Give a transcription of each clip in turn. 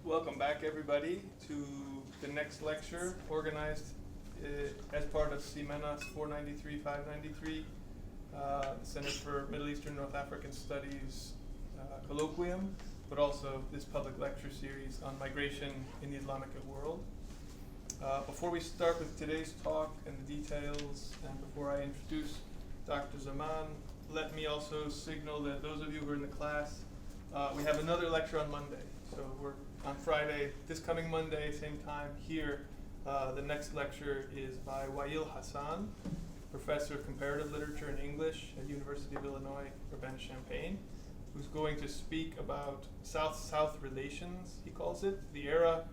Welcome back, everybody, to the next lecture organized as part of CMENAS 493-593, Center for Middle Eastern North African Studies Colloquium, but also this public lecture series on migration in the Islamicate world. Before we start with today's talk and the details, and before I introduce Dr. Zaman, let me also signal that those of you who are in the class, we have another lecture on Monday. So we're on Friday, this coming Monday, same time here. The next lecture is by Wael Hassan, Professor of Comparative Literature and English at University of Illinois, Urbana-Champaign, who's going to speak about South-South relations, he calls it, the era,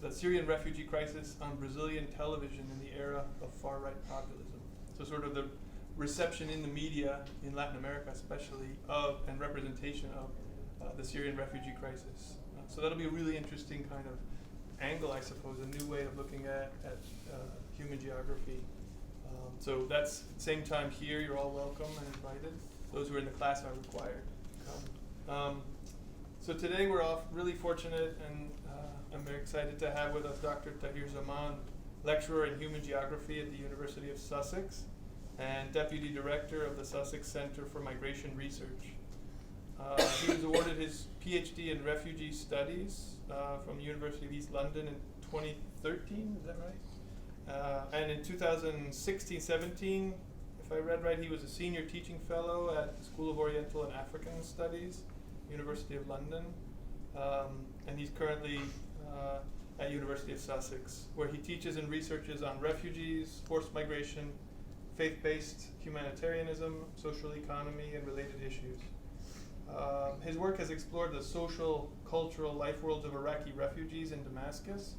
the Syrian refugee crisis on Brazilian television in the era of far-right populism. So sort of the reception in the media, in Latin America especially, of and representation of the Syrian refugee crisis. So that'll be a really interesting kind of angle, I suppose, a new way of looking at human geography. So that's same time here. You're all welcome and invited. Those who are in the class are required to come. So today we're all really fortunate, and I'm very excited to have with us Dr. Tahir Zaman, lecturer in human geography at the University of Sussex and deputy director of the Sussex Center for Migration Research. He was awarded his PhD in refugee studies from the University of East London in 2013, is that right? And in 2016-17, if I read right, he was a senior teaching fellow at the School of Oriental and African Studies, University of London. And he's currently at University of Sussex, where he teaches and researches on refugees, forced migration, faith-based humanitarianism, social economy, and related issues. His work has explored the social, cultural life worlds of Iraqi refugees in Damascus,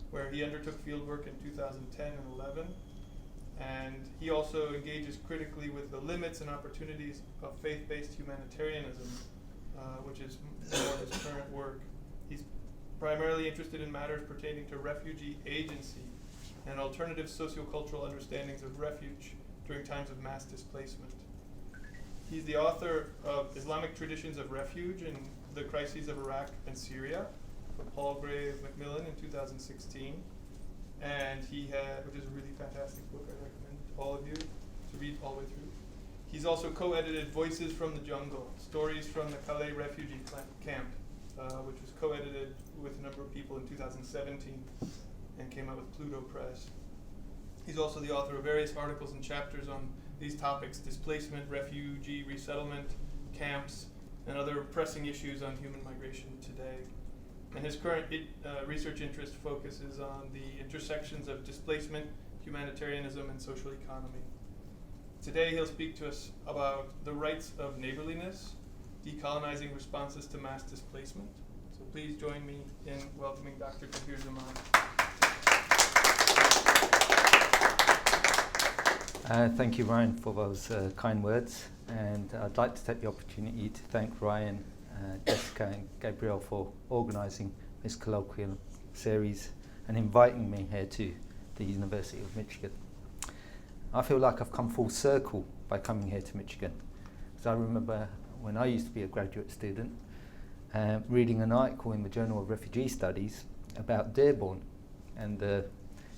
where he undertook fieldwork in 2010 and 11. And he also engages critically with the limits and opportunities of faith-based humanitarianism, which is more his current work. He's primarily interested in matters pertaining to refugee agency and alternative socio-cultural understandings of refuge during times of mass displacement. He's the author of Islamic Traditions of Refuge and the Crises of Iraq and Syria from Palgrave Macmillan in 2016. And he had, which is a really fantastic book, I recommend to all of you to read all the way through. He's also co-edited Voices from the Jungle, Stories from the Calais Refugee Camp, which was co-edited with a number of people in 2017 and came out with Pluto Press. He's also the author of various articles and chapters on these topics: displacement, refugee, resettlement, camps, and other pressing issues on human migration today. And his current research interest focuses on the intersections of displacement, humanitarianism, and social economy. Today he'll speak to us about the rights of neighborliness, decolonizing responses to mass displacement. So please join me in welcoming Dr. Tahir Zaman. Thank you, Ryan, for those kind words. And I'd like to take the opportunity to thank Ryan, Jessica, and Gabriel for organising this colloquial series and inviting me here to the University of Michigan. I feel like I've come full circle by coming here to Michigan, because I remember when I used to be a graduate student, reading an article in the Journal of Refugee Studies about Dearborn and the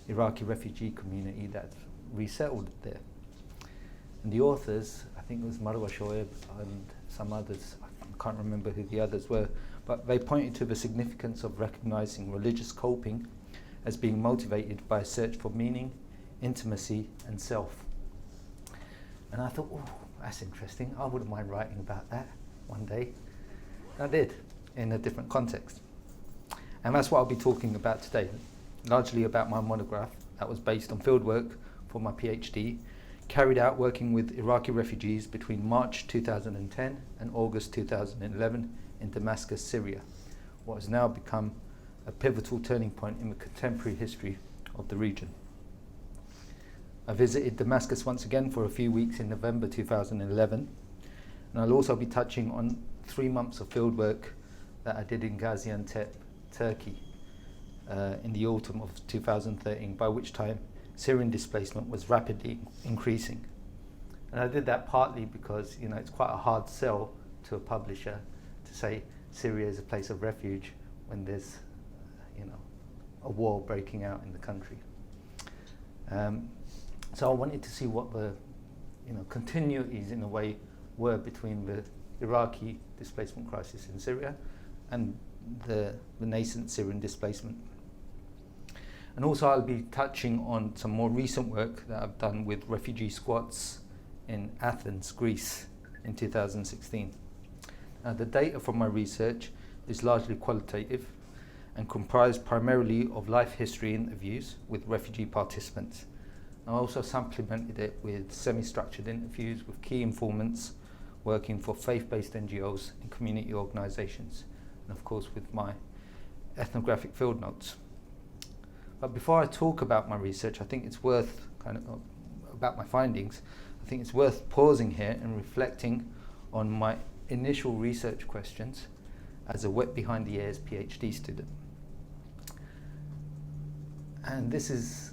Iraqi refugee community that's resettled there. And the authors, I think it was Marwa Shoaib and some others, I can't remember who the others were, but they pointed to the significance of recognizing religious coping as being motivated by a search for meaning, intimacy, and self. And I thought, oh, that's interesting. I wouldn't mind writing about that one day. I did, in a different context. And that's what I'll be talking about today, largely about my monograph that was based on fieldwork for my PhD, carried out working with Iraqi refugees between March 2010 and August 2011 in Damascus, Syria, what has now become a pivotal turning point in the contemporary history of the region. I visited Damascus once again for a few weeks in November 2011, and I'll also be touching on 3 months of fieldwork that I did in Gaziantep, Turkey, in the autumn of 2013, by which time Syrian displacement was rapidly increasing. And I did that partly because, it's quite a hard sell to a publisher to say Syria is a place of refuge when there's, a war breaking out in the country. So I wanted to see what the, continuities in a way were between the Iraqi displacement crisis in Syria and the nascent Syrian displacement. And also I'll be touching on some more recent work that I've done with refugee squats in Athens, Greece in 2016. The data from my research is largely qualitative and comprised primarily of life history interviews with refugee participants. I also supplemented it with semi-structured interviews with key informants working for faith-based NGOs and community organisations, and of course with my ethnographic field notes. But before I talk about my research, I think it's worth about my findings, I think it's worth pausing here and reflecting on my initial research questions as a wet behind the ears PhD student. And these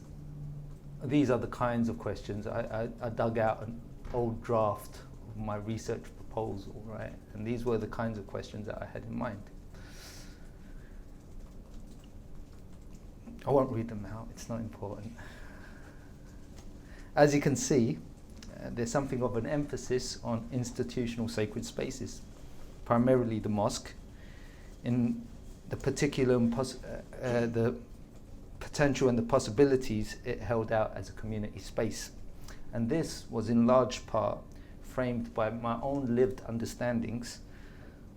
are the kinds of questions. I dug out an old draft of my research proposal, right? And these were the kinds of questions that I had in mind. I won't read them out, it's not important. As you can see, there's something of an emphasis on institutional sacred spaces, primarily the mosque, in the particular the potential and the possibilities it held out as a community space. And this was in large part framed by my own lived understandings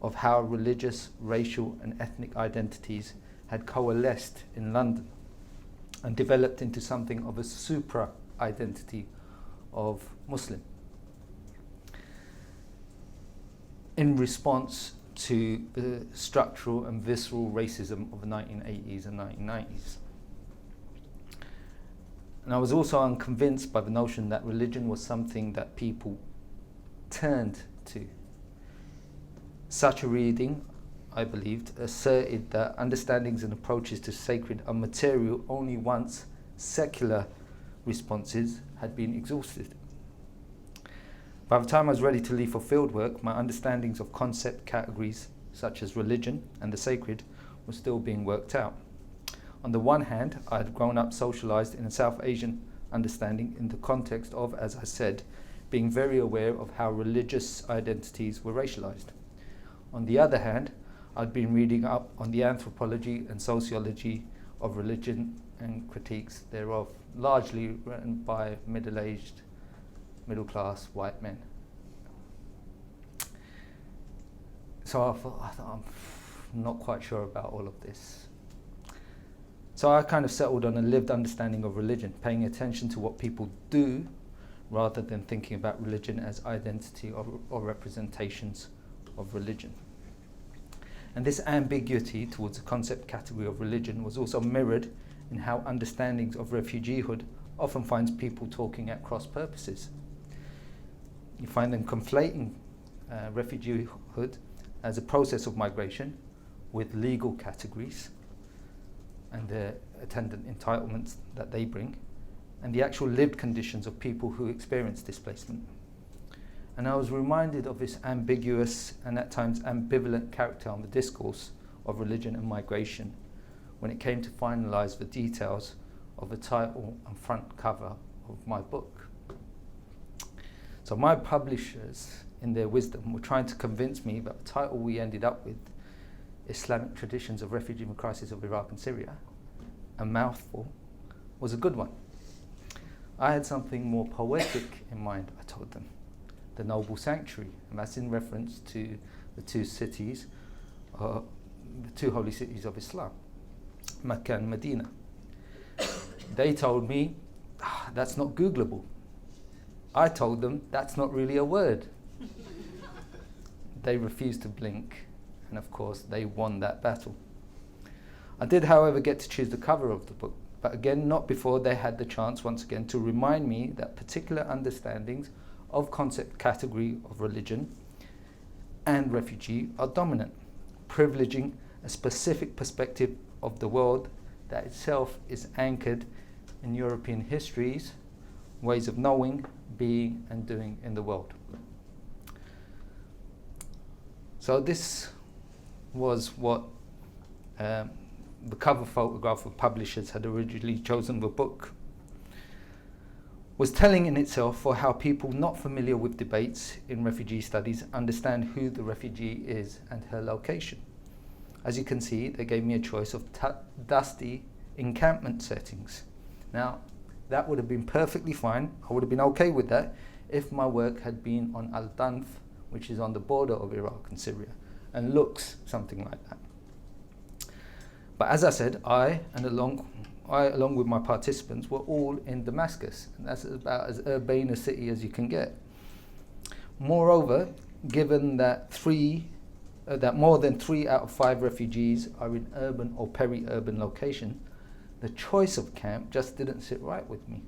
of how religious, racial and ethnic identities had coalesced in London and developed into something of a supra-identity of Muslim in response to the structural and visceral racism of the 1980s and 1990s. And I was also unconvinced by the notion that religion was something that people turned to. Such a reading, I believed, asserted that understandings and approaches to sacred are material only once secular responses had been exhausted. By the time I was ready to leave for fieldwork, my understandings of concept categories such as religion and the sacred were still being worked out. On the one hand, I had grown up socialized in a South Asian understanding in the context of, as I said, being very aware of how religious identities were racialized. On the other hand, I'd been reading up on the anthropology and sociology of religion and critiques thereof, largely written by middle-aged, middle-class white men. So I thought I'm not quite sure about all of this. So I kind of settled on a lived understanding of religion, paying attention to what people do rather than thinking about religion as identity or representations of religion. And this ambiguity towards the concept category of religion was also mirrored in how understandings of refugeehood often finds people talking at cross purposes. You find them conflating refugeehood as a process of migration with legal categories and the attendant entitlements that they bring, and the actual lived conditions of people who experience displacement. And I was reminded of this ambiguous and at times ambivalent character on the discourse of religion and migration when it came to finalize the details of the title and front cover of my book. So my publishers, in their wisdom, were trying to convince me that the title we ended up with, Islamic Traditions of Refugee and Crisis of Iraq and Syria, a mouthful, was a good one. I had something more poetic in mind, I told them. The Noble Sanctuary, and that's in reference to the two cities, the two holy cities of Islam, Mecca and Medina. They told me, that's not Googleable. I told them, that's not really a word. They refused to blink, and of course they won that battle. I did, however, get to choose the cover of the book, but again, not before they had the chance once again to remind me that particular understandings of concept category of religion and refugee are dominant, privileging a specific perspective of the world that itself is anchored in European histories, ways of knowing, being and doing in the world. So this was what the cover photograph of publishers had originally chosen the book, was telling in itself for how people not familiar with debates in refugee studies understand who the refugee is and her location. As you can see, they gave me a choice of dusty encampment settings. Now, that would have been perfectly fine. I would have been okay with that if my work had been on Al-Tanf, which is on the border of Iraq and Syria, and looks something like that. But as I said, I, along with my participants, were all in Damascus, and that's about as urbane a city as you can get. Moreover, given that more than 3 out of 5 refugees are in urban or peri-urban location, the choice of camp just didn't sit right with me.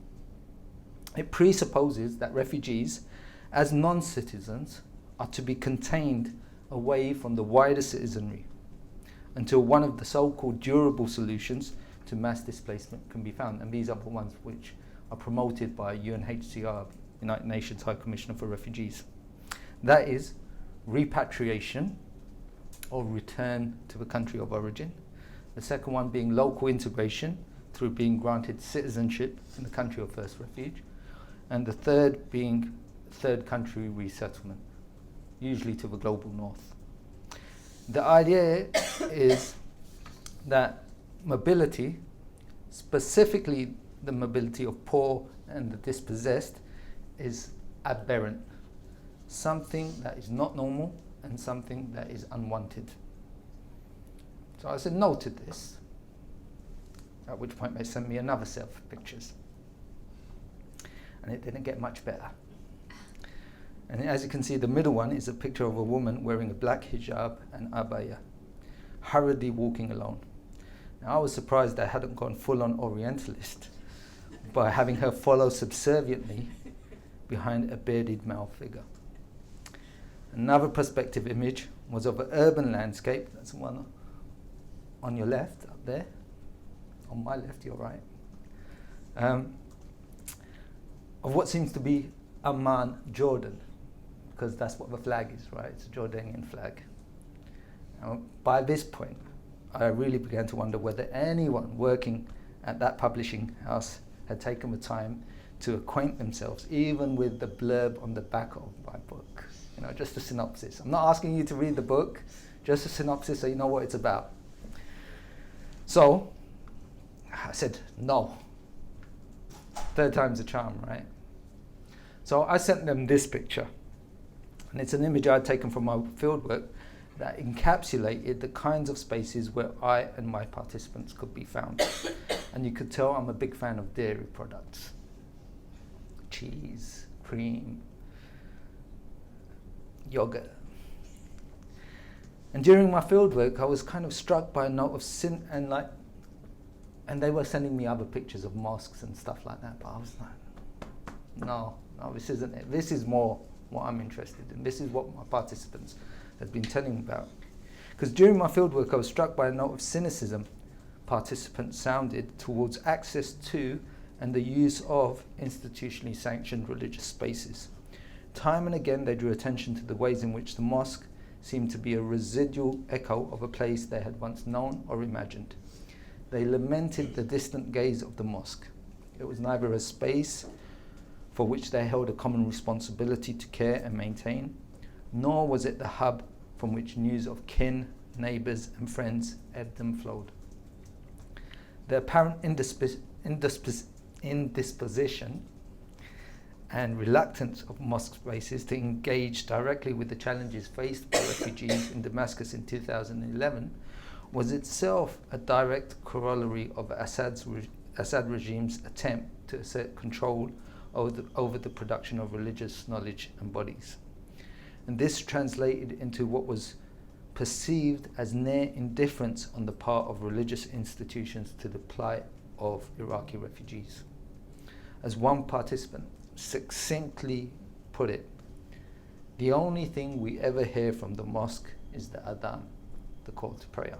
It presupposes that refugees, as non-citizens, are to be contained away from the wider citizenry until one of the so-called durable solutions to mass displacement can be found. And these are the ones which are promoted by UNHCR, United Nations High Commissioner for Refugees. That is repatriation or return to the country of origin. The second one being local integration through being granted citizenship in the country of first refuge. And the third being third country resettlement, usually to the global north. The idea is that mobility, specifically the mobility of poor and the dispossessed, is aberrant, something that is not normal and something that is unwanted. So I said no to this, at which point they sent me another set of pictures. And it didn't get much better. And as you can see, the middle one is a picture of a woman wearing a black hijab and abaya, hurriedly walking alone. Now, I was surprised I hadn't gone full-on Orientalist by having her follow subserviently behind a bearded male figure. Another perspective image was of an urban landscape. That's the one on your left, up there. On my left, your right. Of what seems to be Amman, Jordan, because that's what the flag is, right? It's a Jordanian flag. Now, by this point, I really began to wonder whether anyone working at that publishing house had taken the time to acquaint themselves even with the blurb on the back of my book. You know, just a synopsis. I'm not asking you to read the book, just a synopsis so you know what it's about. So, I said, no. Third time's a charm, right? So I sent them this picture. And it's an image I'd taken from my fieldwork that encapsulated the kinds of spaces where I and my participants could be found. And you could tell I'm a big fan of dairy products. Cheese, cream, yogurt. And during my fieldwork, I was kind of struck by a note of and they were sending me other pictures of mosques and stuff like that, but I was like, no, this isn't it. This is more what I'm interested in. This is what my participants had been telling me about. Because during my fieldwork, I was struck by a note of cynicism participants sounded towards access to and the use of institutionally sanctioned religious spaces. Time and again, they drew attention to the ways in which the mosque seemed to be a residual echo of a place they had once known or imagined. They lamented the distant gaze of the mosque. It was neither a space for which they held a common responsibility to care and maintain, nor was it the hub from which news of kin, neighbours and friends ebbed and flowed. The apparent indisposition and reluctance of mosque spaces to engage directly with the challenges faced by refugees in Damascus in 2011 was itself a direct corollary of Assad regime's attempt to assert control over the production of religious knowledge and bodies. And this translated into what was perceived as near indifference on the part of religious institutions to the plight of Iraqi refugees. As one participant succinctly put it, the only thing we ever hear from the mosque is the adhan, the call to prayer.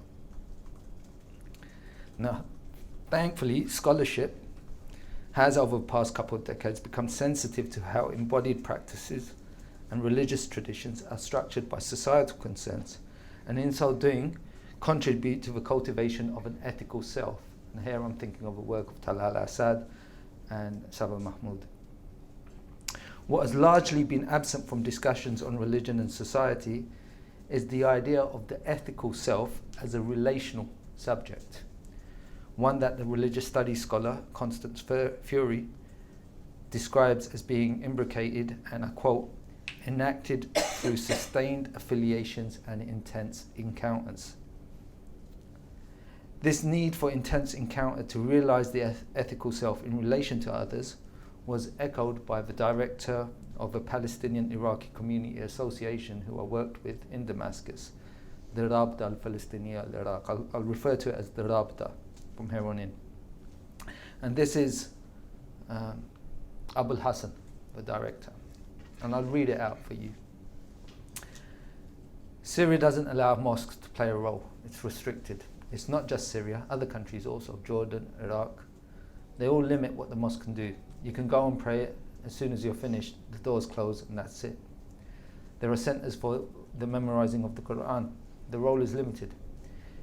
Now, thankfully, scholarship has over the past couple of decades become sensitive to how embodied practices and religious traditions are structured by societal concerns and in so doing, contribute to the cultivation of an ethical self. And here I'm thinking of a work of Talal Asad and Saba Mahmoud. What has largely been absent from discussions on religion and society is the idea of the ethical self as a relational subject, one that the religious studies scholar Constance Fury describes as being imbricated and, I quote, enacted through sustained affiliations and intense encounters. This need for intense encounter to realize the ethical self in relation to others was echoed by the director of a Palestinian Iraqi community association who I worked with in Damascus, the Rabta al-Palestiniya al-Iraq. I'll refer to it as the Rabta from here on in. And this is Abul Hassan, the director. And I'll read it out for you. Syria doesn't allow mosques to play a role. It's restricted. It's not just Syria, other countries also, Jordan, Iraq. They all limit what the mosque can do. You can go and pray it. As soon as you're finished, the doors close and that's it. There are centers for the memorizing of the Quran. The role is limited.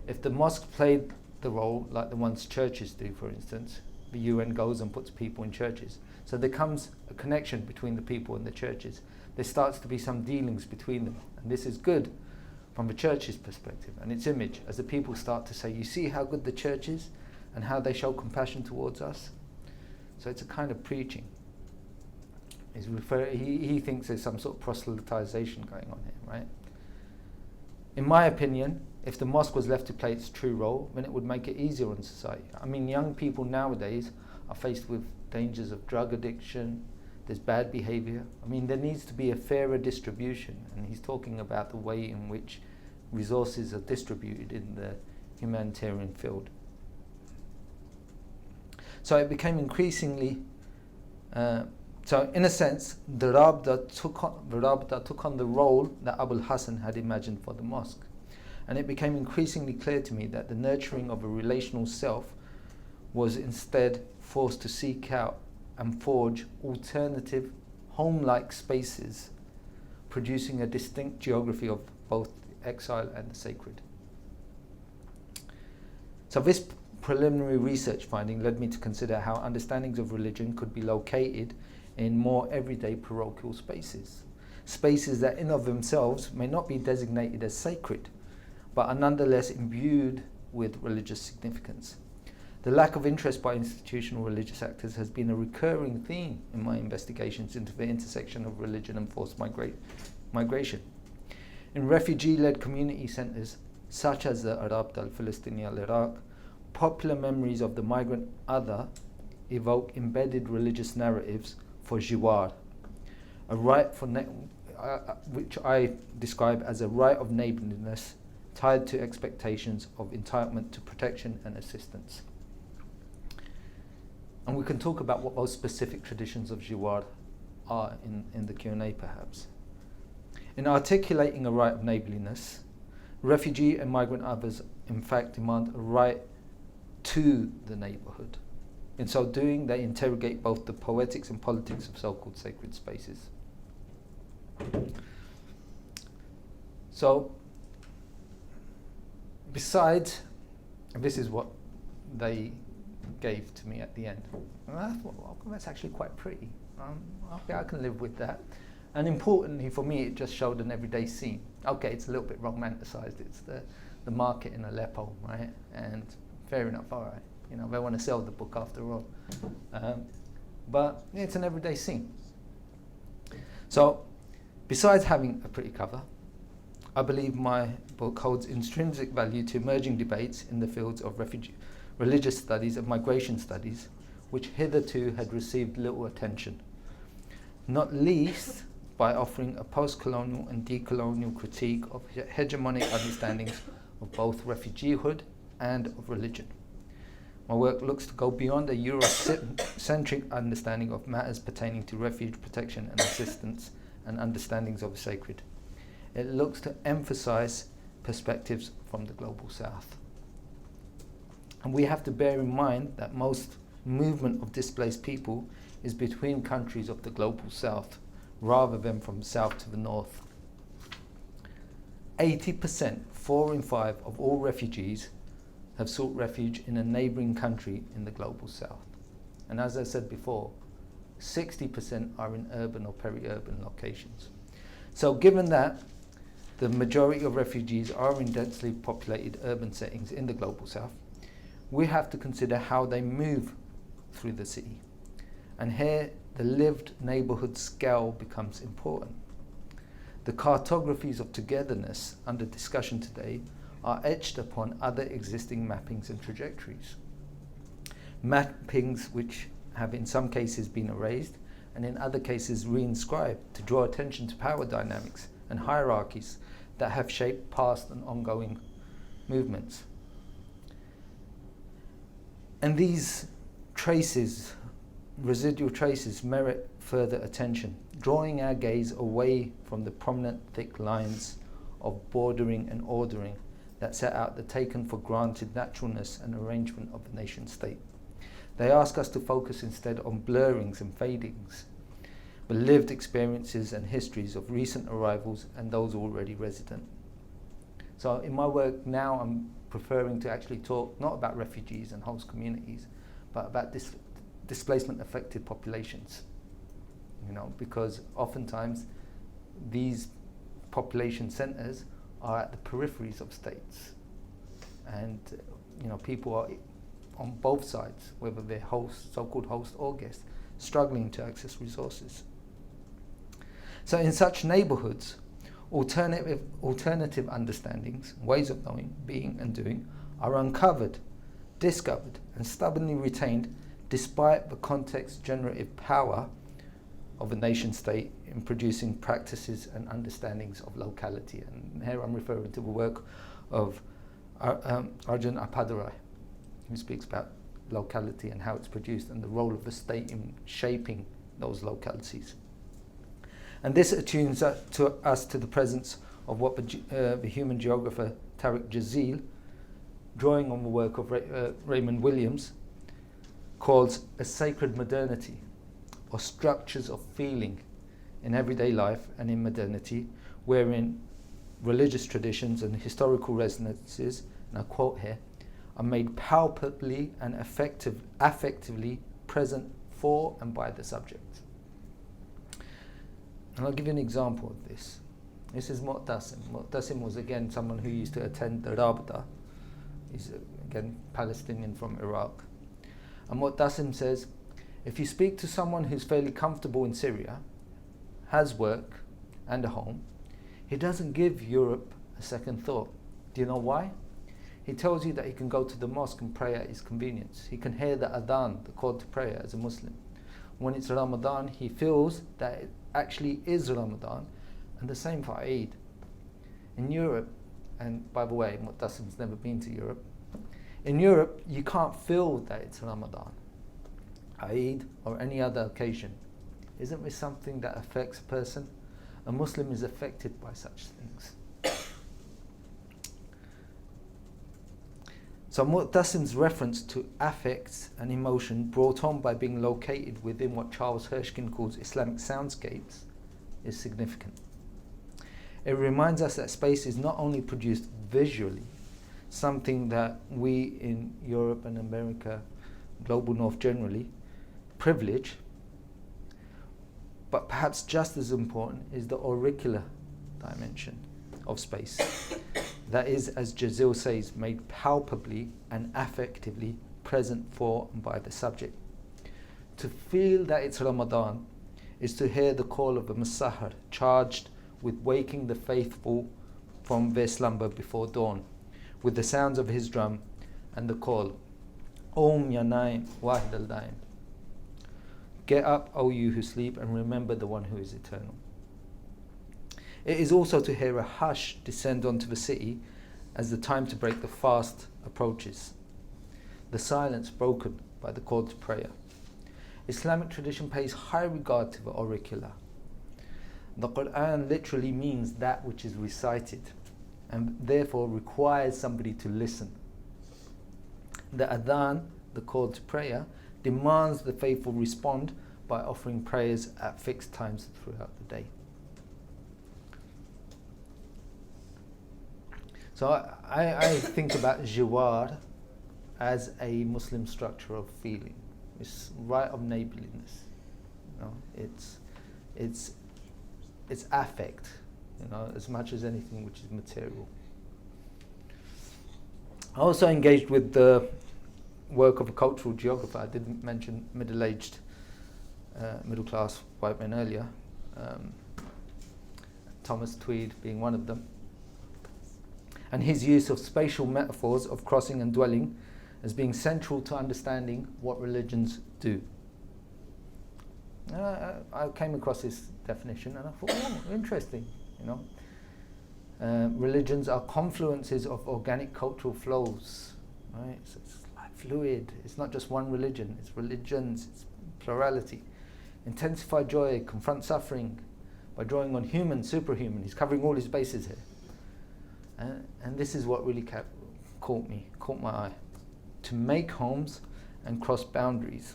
If the mosque played the role like the ones churches do, for instance, the UN goes and puts people in churches. So there comes a connection between the people and the churches. There starts to be some dealings between them. And this is good from the church's perspective and its image, as the people start to say, you see how good the church is and how they show compassion towards us? So it's a kind of preaching. He thinks there's some sort of proselytization going on here, right? In my opinion, if the mosque was left to play its true role, then it would make it easier on society. I mean, young people nowadays are faced with dangers of drug addiction, there's bad behavior. I mean, there needs to be a fairer distribution, and he's talking about the way in which resources are distributed in the humanitarian field. So it became increasingly, so in a sense, the Rabta took on the role that Abul Hassan had imagined for the mosque. And it became increasingly clear to me that the nurturing of a relational self was instead forced to seek out and forge alternative home-like spaces, producing a distinct geography of both the exile and the sacred. So this preliminary research finding led me to consider how understandings of religion could be located in more everyday parochial spaces, spaces that in of themselves may not be designated as sacred, but are nonetheless imbued with religious significance. The lack of interest by institutional religious actors has been a recurring theme in my investigations into the intersection of religion and forced migration. In refugee-led community centres, such as the Rabta al-Palestiniya al-Iraq, popular memories of the migrant other evoke embedded religious narratives for Jiwār, a right for which I describe as a right of neighborliness tied to expectations of entitlement to protection and assistance. And we can talk about what those specific traditions of Jiwār are in the Q&A perhaps. In articulating a right of neighborliness, refugee and migrant others in fact demand a right to the neighborhood. In so doing, they interrogate both the poetics and politics of so-called sacred spaces. So, besides, this is what they gave to me at the end. And I thought, well, that's actually quite pretty. Okay, I can live with that. And importantly for me, it just showed an everyday scene. Okay, it's a little bit romanticized. It's the market in Aleppo, right? And fair enough, all right. You know, they want to sell the book after all. But it's an everyday scene. So, besides having a pretty cover, I believe my book holds intrinsic value to emerging debates in the fields of religious studies and migration studies, which hitherto had received little attention, not least by offering a postcolonial and decolonial critique of hegemonic understandings of both refugeehood and of religion. My work looks to go beyond a Eurocentric understanding of matters pertaining to refuge protection and assistance and understandings of the sacred. It looks to emphasize perspectives from the global south. And we have to bear in mind that most movement of displaced people is between countries of the global south, rather than from south to the north. 80%, 4 in 5 of all refugees have sought refuge in a neighbouring country in the global south. And as I said before, 60% are in urban or peri-urban locations. So given that the majority of refugees are in densely populated urban settings in the global south, we have to consider how they move through the city. And here the lived neighbourhood scale becomes important. The cartographies of togetherness under discussion today are etched upon other existing mappings and trajectories. Mappings which have in some cases been erased and in other cases reinscribed to draw attention to power dynamics and hierarchies that have shaped past and ongoing movements. And these traces, residual traces, merit further attention, drawing our gaze away from the prominent thick lines of bordering and ordering that set out the taken for granted naturalness and arrangement of the nation state. They ask us to focus instead on blurrings and fadings, but lived experiences and histories of recent arrivals and those already resident. So in my work now, I'm preferring to actually talk not about refugees and host communities, but about displacement affected populations. Because oftentimes these population centres are at the peripheries of states, and people are on both sides, whether they're host, so-called host or guest, struggling to access resources. So in such neighbourhoods, alternative understandings, ways of knowing, being and doing are uncovered, discovered and stubbornly retained despite the context generative power of a nation state in producing practices and understandings of locality. And here I'm referring to the work of Arjun Appadurai, who speaks about locality and how it's produced and the role of the state in shaping those localities. And this attunes us to the presence of what the human geographer Tariq Jazil, drawing on the work of Raymond Williams, calls a sacred modernity, or structures of feeling in everyday life and in modernity, wherein religious traditions and historical resonances, and I quote here, are made palpably and affectively present for and by the subject. And I'll give you an example of this. This is Mu'tasim. Mu'tasim was again someone who used to attend the Rabta. He's again Palestinian from Iraq. And Mu'tasim says, if you speak to someone who's fairly comfortable in Syria, has work and a home, he doesn't give Europe a second thought. Do you know why? He tells you that he can go to the mosque and pray at his convenience. He can hear the adhan, the call to prayer as a Muslim. When it's Ramadan, he feels that it actually is Ramadan, and the same for Eid. In Europe, and by the way, Mu'tasim's never been to Europe, in Europe you can't feel that it's Ramadan, Eid or any other occasion. Isn't this something that affects a person? A Muslim is affected by such things. So Mu'tasim's reference to affects and emotion brought on by being located within what Charles Hirschkin calls Islamic soundscapes is significant. It reminds us that space is not only produced visually, something that we in Europe and America, global north generally, privilege, but perhaps just as important is the auricular dimension of space. That is, as Jazil says, made palpably and affectively present for and by the subject. To feel that it's Ramadan is to hear the call of a Musahar charged with waking the faithful from their slumber before dawn, with the sounds of his drum and the call, Om Ya Naim Wahid al-Daim. Get up, O you who sleep, and remember the one who is eternal. It is also to hear a hush descend onto the city as the time to break the fast approaches, the silence broken by the call to prayer. Islamic tradition pays high regard to the auricular. The Quran literally means that which is recited, and therefore requires somebody to listen. The adhan, the call to prayer, demands the faithful respond by offering prayers at fixed times throughout the day. So I think about Jiwār as a Muslim structure of feeling. It's right of neighborliness. You know, it's affect, you know, as much as anything which is material. I also engaged with the work of a cultural geographer. I didn't mention middle-aged, middle-class white men earlier. Thomas Tweed being one of them. And his use of spatial metaphors of crossing and dwelling as being central to understanding what religions do. I came across this definition and I thought, oh, interesting, you know. Religions are confluences of organic cultural flows, right? So it's like fluid. It's not just one religion. It's religions. It's plurality. Intensify joy, confront suffering by drawing on human, superhuman. He's covering all his bases here. And this is what really caught my eye. To make homes and cross boundaries.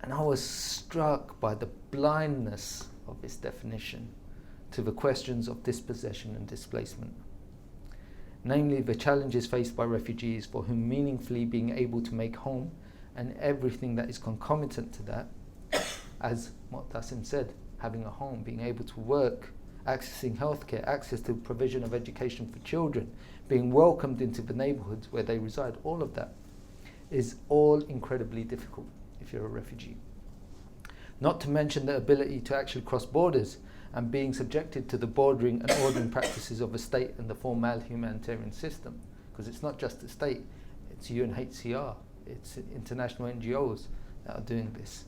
And I was struck by the blindness of this definition to the questions of dispossession and displacement. Namely, the challenges faced by refugees for whom meaningfully being able to make home and everything that is concomitant to that, as Mu'tasim said, having a home, being able to work, accessing healthcare, access to provision of education for children, being welcomed into the neighborhoods where they reside, all of that is all incredibly difficult if you're a refugee. Not to mention the ability to actually cross borders and being subjected to the bordering and ordering practices of a state and the formal humanitarian system. Because it's not just the state, it's UNHCR, it's international NGOs that are doing this.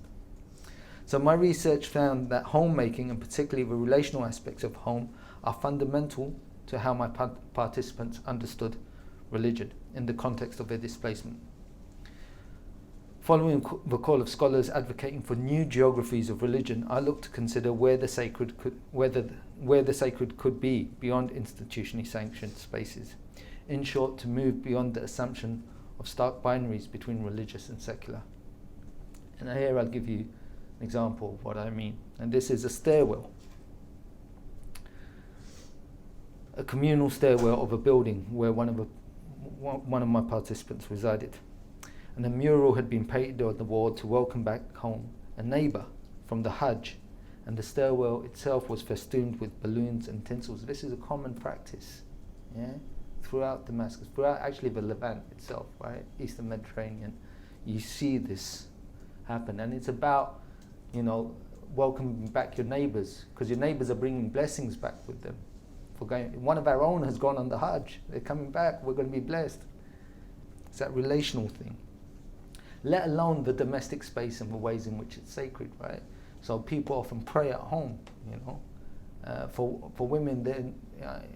So my research found that homemaking, and particularly the relational aspects of home, are fundamental to how my participants understood religion in the context of their displacement. Following the call of scholars advocating for new geographies of religion, I looked to consider where the sacred could be beyond institutionally sanctioned spaces. In short, to move beyond the assumption of stark binaries between religious and secular. And here I'll give you an example of what I mean. And this is a stairwell. A communal stairwell of a building where one of my participants resided. And a mural had been painted on the wall to welcome back home a neighbour from the Hajj, and the stairwell itself was festooned with balloons and tinsels. This is a common practice, yeah, throughout Damascus, throughout actually the Levant itself, right, Eastern Mediterranean. You see this happen, and it's about, you know, welcoming back your neighbours, because your neighbours are bringing blessings back with them. For going, one of our own has gone on the Hajj. They're coming back. We're going to be blessed. It's that relational thing. Let alone the domestic space and the ways in which it's sacred, right? So people often pray at home, you know. For women,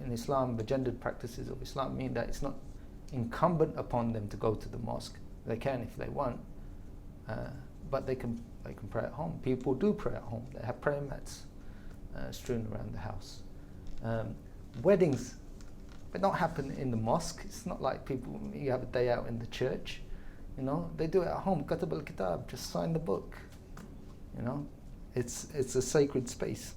in Islam, the gendered practices of Islam mean that it's not incumbent upon them to go to the mosque. They can if they want, but they can pray at home. People do pray at home. They have prayer mats strewn around the house. Weddings, they don't happen in the mosque. It's not like you have a day out in the church. You know, they do it at home. Katab al-kitab, just sign the book. You know, it's a sacred space.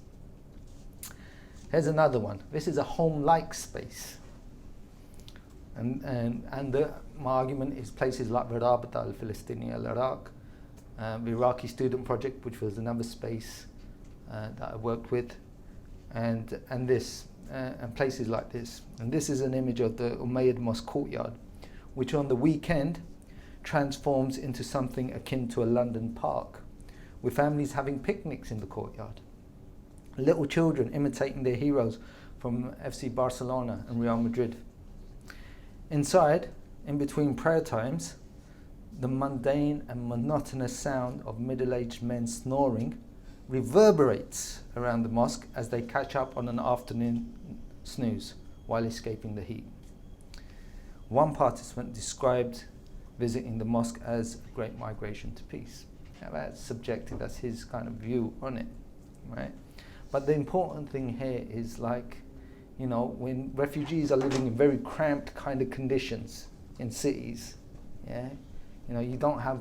Here's another one. This is a home-like space. And my argument is places like the Rabita al-Filistini al-Iraq, the Iraqi Student Project, which was another space that I worked with, and places like this. And this is an image of the Umayyad Mosque courtyard, which on the weekend transforms into something akin to a London park, with families having picnics in the courtyard. Little children imitating their heroes from FC Barcelona and Real Madrid. Inside, in between prayer times, the mundane and monotonous sound of middle-aged men snoring reverberates around the mosque as they catch up on an afternoon snooze while escaping the heat. One participant described visiting the mosque as a great migration to peace. Now that's subjective, that's his kind of view on it, right? But the important thing here is, like, you know, when refugees are living in very cramped kind of conditions in cities, yeah, you know, you don't have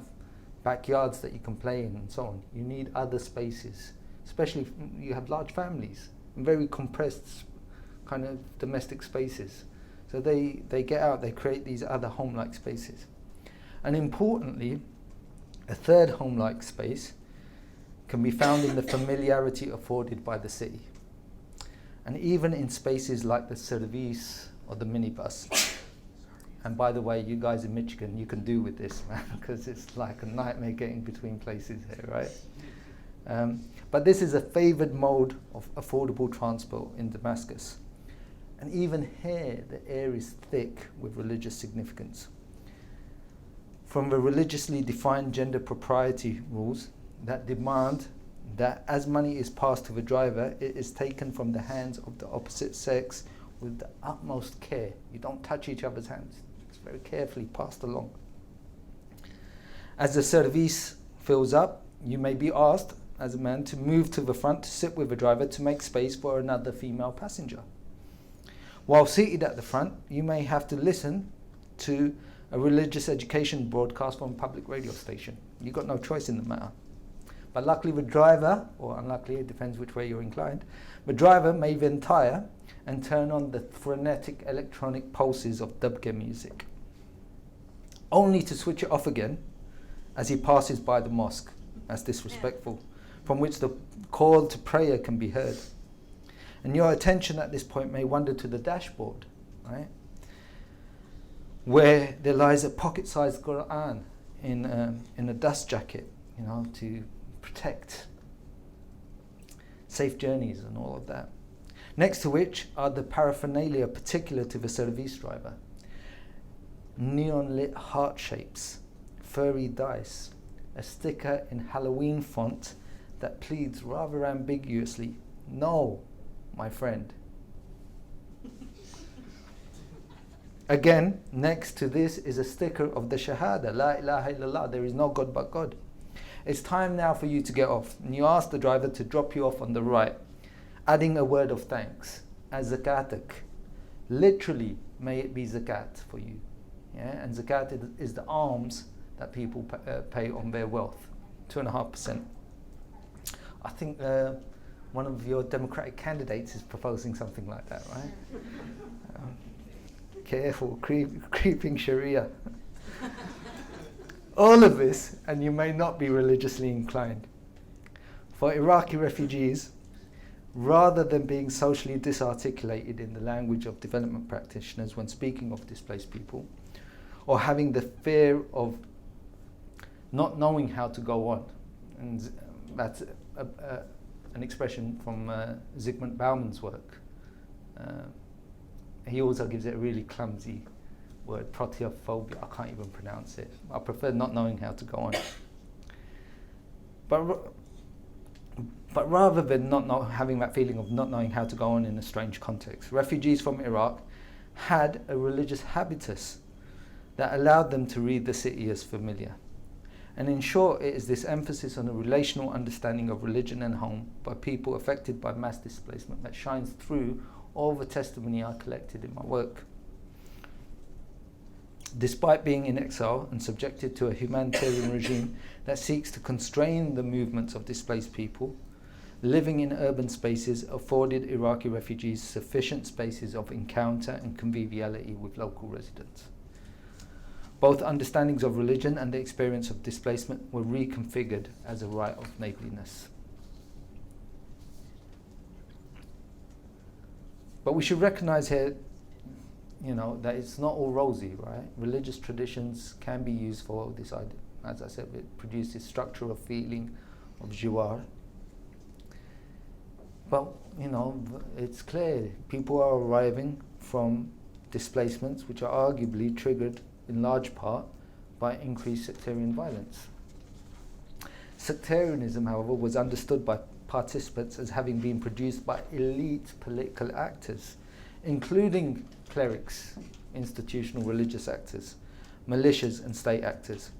backyards that you can play in and so on. You need other spaces, especially if you have large families and very compressed kind of domestic spaces. So they get out, they create these other home-like spaces. And importantly, a third home-like space can be found in the familiarity afforded by the city. And even in spaces like the service or the minibus. And by the way, you guys in Michigan, you can do with this, man, because it's like a nightmare getting between places here, right? But this is a favored mode of affordable transport in Damascus. And even here, the air is thick with religious significance. From the religiously defined gender propriety rules that demand that as money is passed to the driver, it is taken from the hands of the opposite sex with the utmost care. You don't touch each other's hands. It's very carefully passed along. As the service fills up, you may be asked, as a man, to move to the front to sit with the driver to make space for another female passenger. While seated at the front, you may have to listen to a religious education broadcast from a public radio station. You've got no choice in the matter. But luckily the driver, or unluckily, it depends which way you're inclined, the driver may then tire and turn on the frenetic electronic pulses of dabke music, only to switch it off again as he passes by the mosque. That's disrespectful, from which the call to prayer can be heard. And your attention at this point may wander to the dashboard, right? Where there lies a pocket-sized Quran in a dust jacket, you know, to protect safe journeys and all of that. Next to which are the paraphernalia particular to the service driver. Neon-lit heart shapes, furry dice, a sticker in Halloween font that pleads rather ambiguously, "No, my friend." Again, next to this is a sticker of the Shahada, La ilaha illallah, there is no God but God. It's time now for you to get off. And you ask the driver to drop you off on the right, adding a word of thanks, as zakatak. Literally, may it be zakat for you. Yeah? And zakat is the alms that people pay on their wealth, 2.5%. I think one of your Democratic candidates is proposing something like that, right? Careful, creeping Sharia. All of this, and you may not be religiously inclined. For Iraqi refugees, rather than being socially disarticulated in the language of development practitioners when speaking of displaced people, or having the fear of not knowing how to go on, and that's an expression from Zygmunt Bauman's work. He also gives it a really clumsy word, proteophobia. I can't even pronounce it. I prefer not knowing how to go on. But rather than having that feeling of not knowing how to go on in a strange context, refugees from Iraq had a religious habitus that allowed them to read the city as familiar. And in short, it is this emphasis on a relational understanding of religion and home by people affected by mass displacement that shines through all the testimony I collected in my work. Despite being in exile and subjected to a humanitarian regime that seeks to constrain the movements of displaced people, living in urban spaces afforded Iraqi refugees sufficient spaces of encounter and conviviality with local residents. Both understandings of religion and the experience of displacement were reconfigured as a right of neighborliness. But we should recognize here, that it's not all rosy, right? Religious traditions can be used for this idea. As I said, it produces structural feeling of Jiwār. But, it's clear people are arriving from displacements which are arguably triggered in large part by increased sectarian violence. Sectarianism, however, was understood by participants as having been produced by elite political actors, including clerics, institutional religious actors, militias and state actors,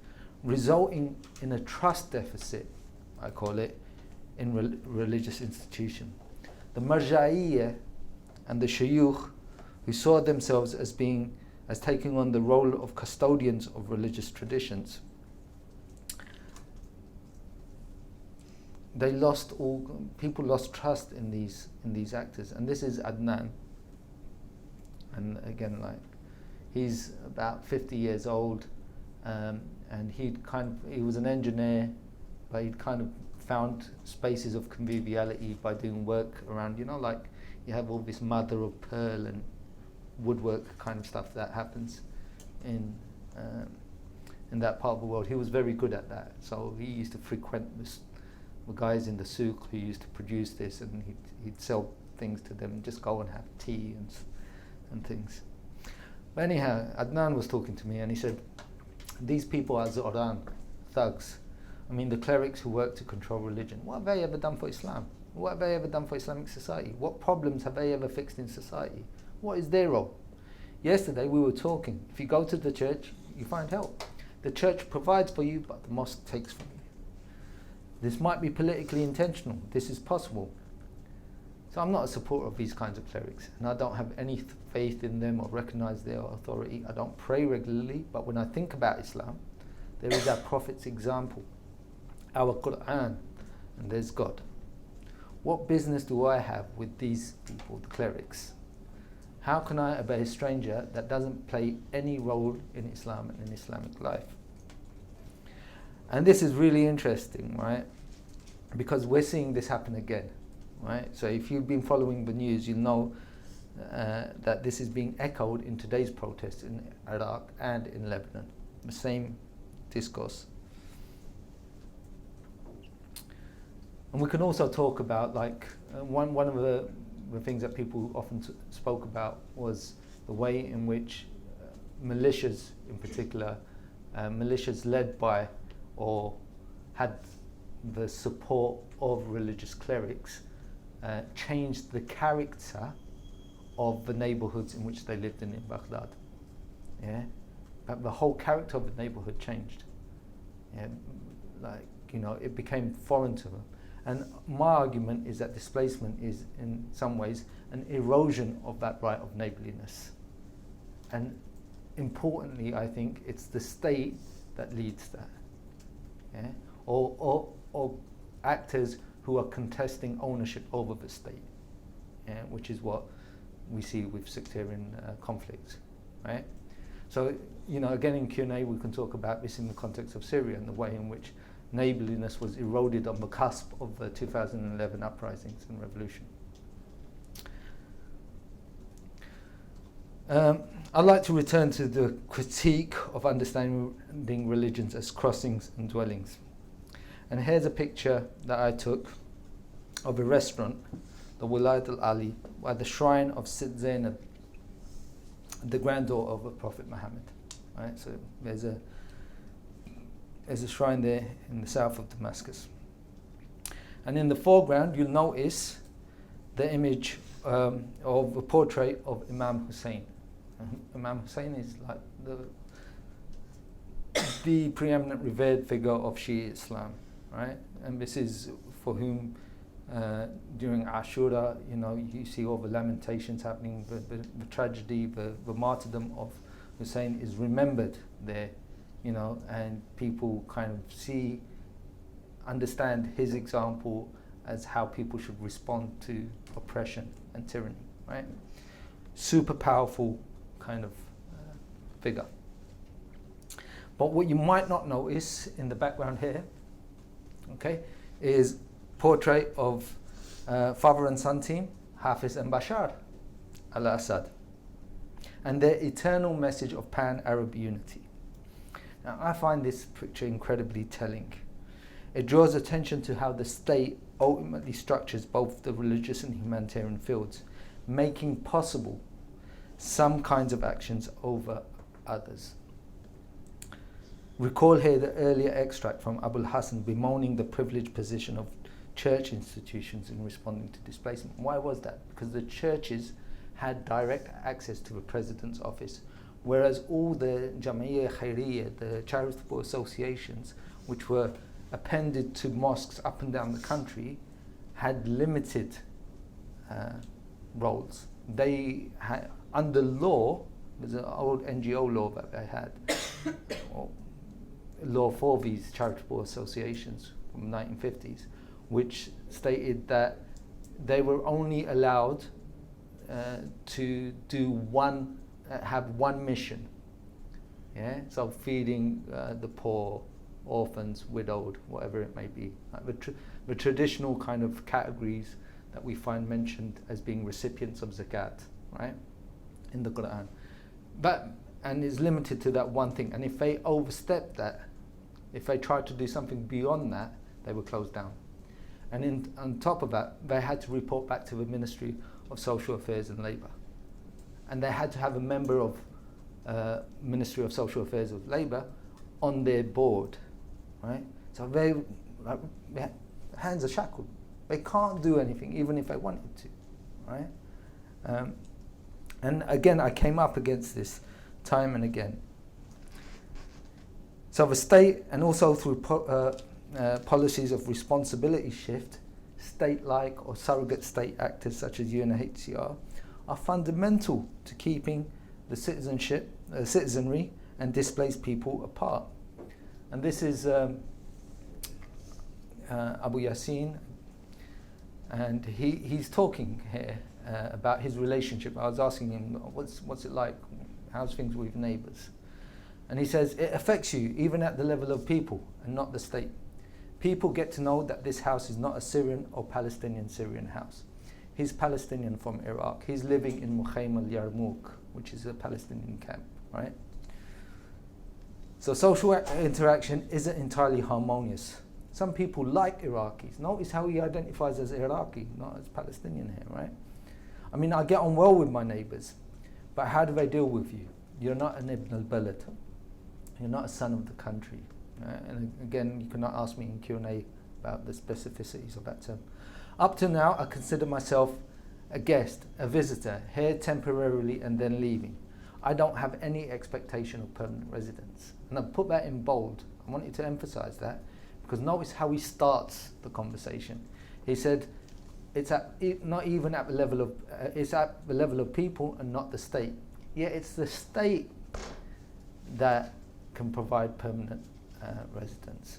resulting in a trust deficit, I call it, in religious institution. The marja'iyya and the shuyukh, who saw themselves as taking on the role of custodians of religious traditions, people lost trust in these actors. And this is Adnan, And again, like, he's about 50 years old, and he was an engineer, but he'd kind of found spaces of conviviality by doing work around, like you have all this mother of pearl and woodwork kind of stuff that happens in that part of the world. He was very good at that, so he used to frequent the guys in the souk who used to produce this, and he'd sell things to them and just go and have tea and things. But anyhow, Adnan was talking to me and he said, these people are Zoran, thugs. I mean, the clerics who work to control religion. What have they ever done for Islam? What have they ever done for Islamic society? What problems have they ever fixed in society? What is their role? Yesterday we were talking. If you go to the church, you find help. The church provides for you, but the mosque takes from you. This might be politically intentional. This is possible. So I'm not a supporter of these kinds of clerics, and I don't have any faith in them or recognize their authority. I don't pray regularly, but when I think about Islam, there is our Prophet's example, our Quran, and there's God. What business do I have with these people, the clerics? How can I obey a stranger that doesn't play any role in Islam and in Islamic life? And this is really interesting, right? Because we're seeing this happen again, right? So if you've been following the news, you'll know that this is being echoed in today's protests in Iraq and in Lebanon. The same discourse. And we can also talk about, like, one of the things that people often spoke about was the way in which militias, in particular, militias led by or had the support of religious clerics, changed the character of the neighborhoods in which they lived in Baghdad. Yeah, but the whole character of the neighborhood changed. Yeah, like, it became foreign to them. And my argument is that displacement is, in some ways, an erosion of that right of neighborliness. And importantly, I think it's the state that leads that. Yeah? Or actors who are contesting ownership over the state, yeah? Which is what we see with sectarian conflicts, right? So, again in Q&A we can talk about this in the context of Syria and the way in which neighborliness was eroded on the cusp of the 2011 uprisings and revolution. I'd like to return to the critique of understanding religions as crossings and dwellings. And here's a picture that I took of a restaurant, the Wilayat al-Ali, by the shrine of Sid Zainab, the granddaughter of the Prophet Muhammad. Right? So there's a shrine there in the south of Damascus. And in the foreground, you'll notice the image of a portrait of Imam Hussein. Imam Hussein is like the preeminent revered figure of Shia Islam, right? And this is for whom during Ashura, you see all the lamentations happening, the tragedy, the martyrdom of Hussein is remembered there, and people kind of understand his example as how people should respond to oppression and tyranny, right? Super powerful kind of figure. But what you might not notice in the background here, okay, is portrait of father and son team, Hafiz and Bashar al-Assad, and their eternal message of pan-Arab unity. Now, I find this picture incredibly telling. It draws attention to how the state ultimately structures both the religious and humanitarian fields, making possible some kinds of actions over others. Recall here the earlier extract from Abul Hassan bemoaning the privileged position of church institutions in responding to displacement. Why was that? Because the churches had direct access to the president's office, whereas all the Jama'iyya Khairiyya, the charitable associations, which were appended to mosques up and down the country, had limited roles. They had, under law, there's an old NGO law that they had, or law for these charitable associations from the 1950s, which stated that they were only allowed to do one, have one mission. Yeah, so feeding the poor, orphans, widowed, whatever it may be. Like the traditional kind of categories that we find mentioned as being recipients of zakat, right, in the Quran. And is limited to that one thing. And if they overstep that, if they try to do something beyond that, they were closed down. And on top of that, they had to report back to the Ministry of Social Affairs and Labour. And they had to have a member of Ministry of Social Affairs of Labour on their board, right? So their hands are shackled. They can't do anything, even if they wanted to, right? And again, I came up against this time and again. So the state, and also through policies of responsibility shift, state-like or surrogate state actors such as UNHCR are fundamental to keeping the citizenry and displaced people apart. And this is Abu Yassin, and he's talking here about his relationship. I was asking him, what's it like? How's things with neighbours? And he says, it affects you even at the level of people and not the state. People get to know that this house is not a Syrian or Palestinian house. He's Palestinian from Iraq. He's living in Mukhaym al-Yarmouk, which is a Palestinian camp, right? So social interaction isn't entirely harmonious. Some people like Iraqis. Notice how he identifies as Iraqi, not as Palestinian here, right? I mean, I get on well with my neighbours, but how do they deal with you? You're not an Ibn al-Balad. You're not a son of the country. And again, you cannot ask me in Q&A about the specificities of that term. Up to now, I consider myself a guest, a visitor, here temporarily and then leaving. I don't have any expectation of permanent residence. And I've put that in bold. I want you to emphasize that, because notice how he starts the conversation. He said, it's not even at the level of, it's at the level of people and not the state. Yet it's the state that can provide permanent residence.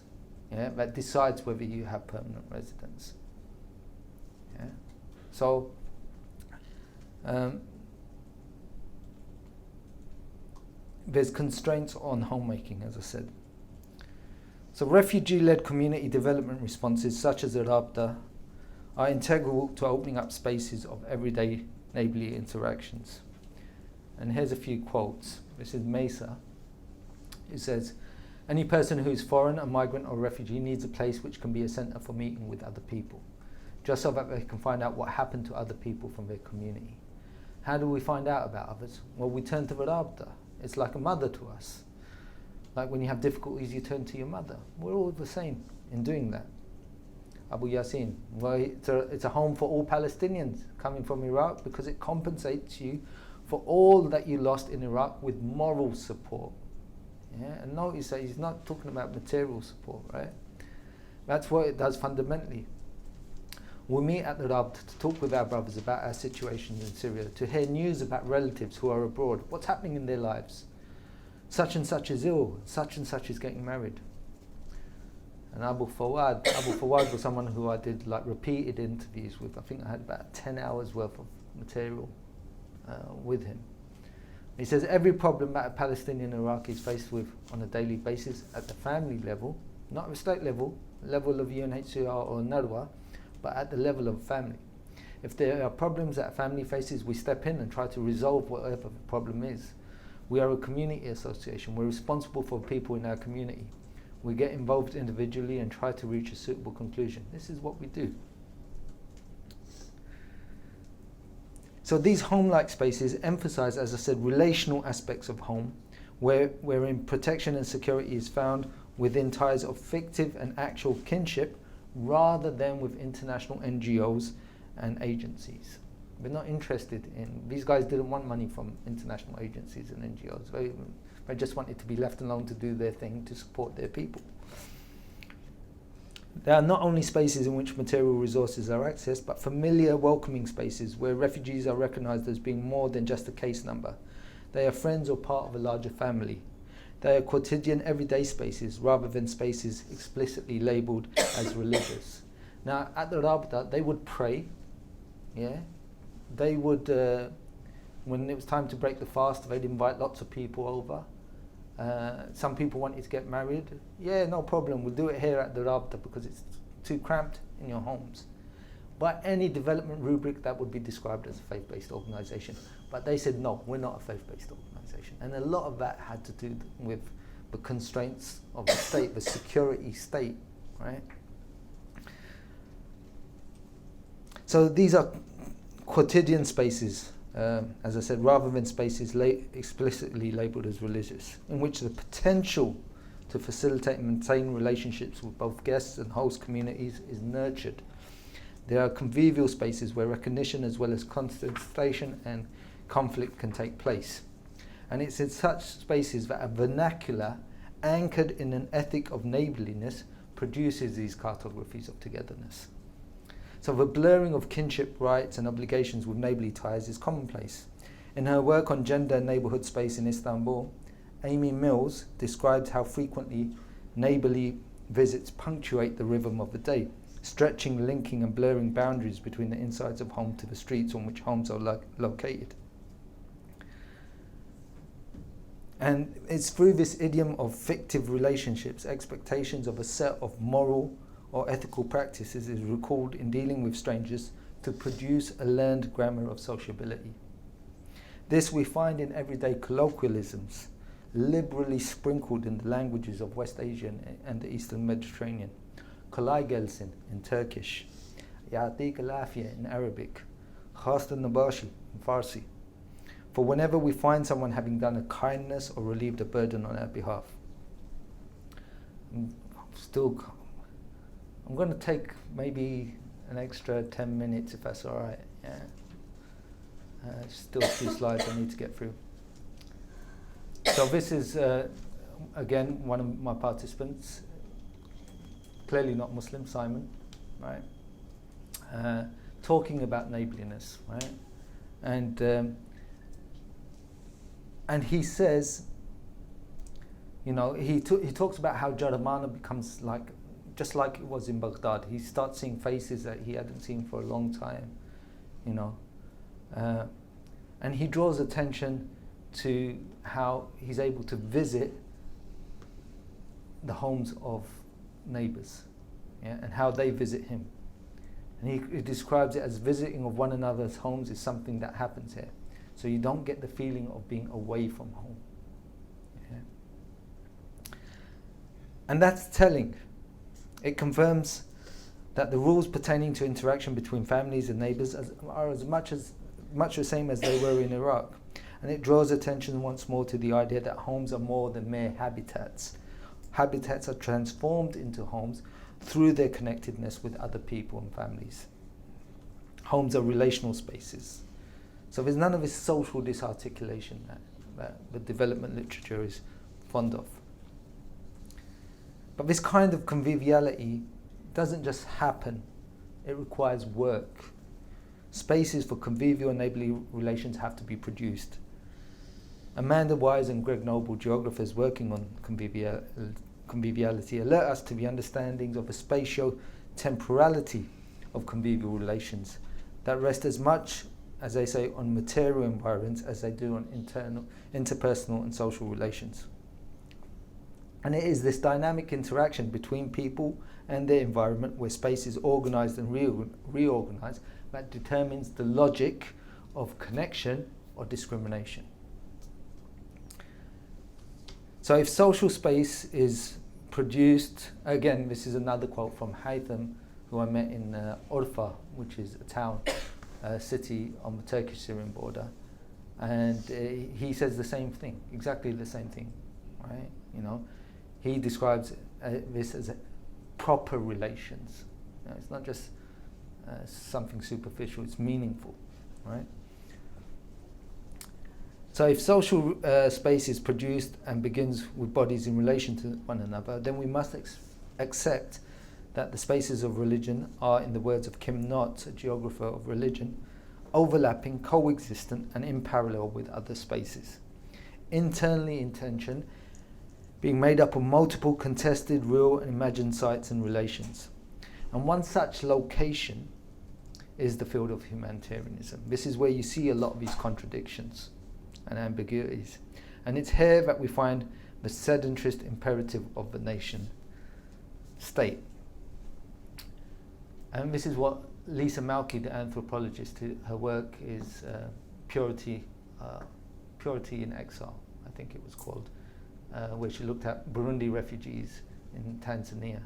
Yeah, that decides whether you have permanent residence. Yeah, so there's constraints on homemaking, as I said. So refugee-led community development responses, such as the Rabta, are integral to opening up spaces of everyday neighbourly interactions. And here's a few quotes. This is Mesa. It says, any person who is foreign, a migrant or refugee needs a place which can be a centre for meeting with other people, just so that they can find out what happened to other people from their community. How do we find out about others? Well, we turn to the Rabta. It's like a mother to us. Like when you have difficulties, you turn to your mother. We're all the same in doing that. Abu Yassin, well, it's a home for all Palestinians coming from Iraq, because it compensates you for all that you lost in Iraq with moral support. Yeah? And notice that he's not talking about material support, right? That's what it does fundamentally. We meet at the Rabta to talk with our brothers about our situations in Syria, to hear news about relatives who are abroad, what's happening in their lives. Such and such is ill, such and such is getting married. And Abu Fawad was someone who I did like repeated interviews with. I think I had about 10 hours worth of material with him. He says every problem that a Palestinian Iraqi is faced with on a daily basis at the family level, not at the state level of UNHCR or NARWA, but at the level of family. If there are problems that a family faces, we step in and try to resolve whatever the problem is. We are a community association. We're responsible for people in our community. We get involved individually and try to reach a suitable conclusion. This is what we do. So these home-like spaces emphasize, as I said, relational aspects of home, wherein protection and security is found within ties of fictive and actual kinship, rather than with international NGOs and agencies. We're not interested in, these guys didn't want money from international agencies and NGOs. They just wanted to be left alone to do their thing, to support their people. There are not only spaces in which material resources are accessed, but familiar welcoming spaces where refugees are recognized as being more than just a case number. They are friends or part of a larger family. They are quotidian everyday spaces rather than spaces explicitly labelled as religious. Now at the Rabta, they would pray, yeah? they would, when it was time to break the fast, they'd invite lots of people over. Some people wanted to get married. Yeah, no problem, we'll do it here at the Rabta because it's too cramped in your homes. By any development rubric, that would be described as a faith-based organisation. But they said, no, we're not a faith-based organisation. And a lot of that had to do with the constraints of the state, the security state, right? So these are quotidian spaces, as I said, rather than spaces explicitly labelled as religious, in which the potential to facilitate and maintain relationships with both guests and host communities is nurtured. There are convivial spaces where recognition as well as contestation and conflict can take place. And it's in such spaces that a vernacular anchored in an ethic of neighbourliness produces these cartographies of togetherness. So the blurring of kinship rights and obligations with neighbourly ties is commonplace. In her work on gender and neighbourhood space in Istanbul, Amy Mills describes how frequently neighbourly visits punctuate the rhythm of the day, stretching, linking and blurring boundaries between the insides of home to the streets on which homes are located. And it's through this idiom of fictive relationships, expectations of a set of moral or ethical practices is recalled in dealing with strangers to produce a learned grammar of sociability. This we find in everyday colloquialisms, liberally sprinkled in the languages of West Asia and the Eastern Mediterranean. Kolay gelsin in Turkish, Ya'tik al-afiyah in Arabic, Khasta nabashi in Farsi. For whenever we find someone having done a kindness or relieved a burden on our behalf. I'm going to take maybe an extra 10 minutes if that's all right. Yeah. Still a few slides I need to get through. So this is, again, one of my participants. Clearly not Muslim, Simon, right? Talking about neighbourliness, right? And he says, you know, he talks about how Jaramana becomes like, just like it was in Baghdad. He starts seeing faces that he hadn't seen for a long time, you know. And he draws attention to how he's able to visit the homes of neighbours, yeah, and how they visit him. And he describes it as visiting of one another's homes is something that happens here. So you don't get the feeling of being away from home. Yeah. And that's telling. It confirms that the rules pertaining to interaction between families and neighbours are as much the same as they were in Iraq. And it draws attention once more to the idea that homes are more than mere habitats. Habitats are transformed into homes through their connectedness with other people and families. Homes are relational spaces. So there's none of this social disarticulation that the development literature is fond of. But this kind of conviviality doesn't just happen, it requires work. Spaces for convivial and neighbourly relations have to be produced. Amanda Wise and Greg Noble, geographers working on conviviality, alert us to the understandings of a spatio-temporality of convivial relations that rest as much, as they say, on material environments as they do on interpersonal and social relations. And it is this dynamic interaction between people and their environment where space is organised and reorganised that determines the logic of connection or discrimination. So if social space is produced, again, this is another quote from Haytham, who I met in Urfa, which is a town, city on the Turkish-Syrian border, and he says the same thing, exactly the same thing, right? You know, he describes this as proper relations. You know, it's not just something superficial; it's meaningful, right? So, if social space is produced and begins with bodies in relation to one another, then we must accept that the spaces of religion are, in the words of Kim Knott, a geographer of religion, overlapping, coexistent, and in parallel with other spaces. Internally in tension, being made up of multiple contested, real, and imagined sites and relations. And one such location is the field of humanitarianism. This is where you see a lot of these contradictions and ambiguities. And it's here that we find the sedentarist imperative of the nation state. And this is what Lisa Malky, the anthropologist, her work is Purity in Exile, I think it was called, where she looked at Burundi refugees in Tanzania.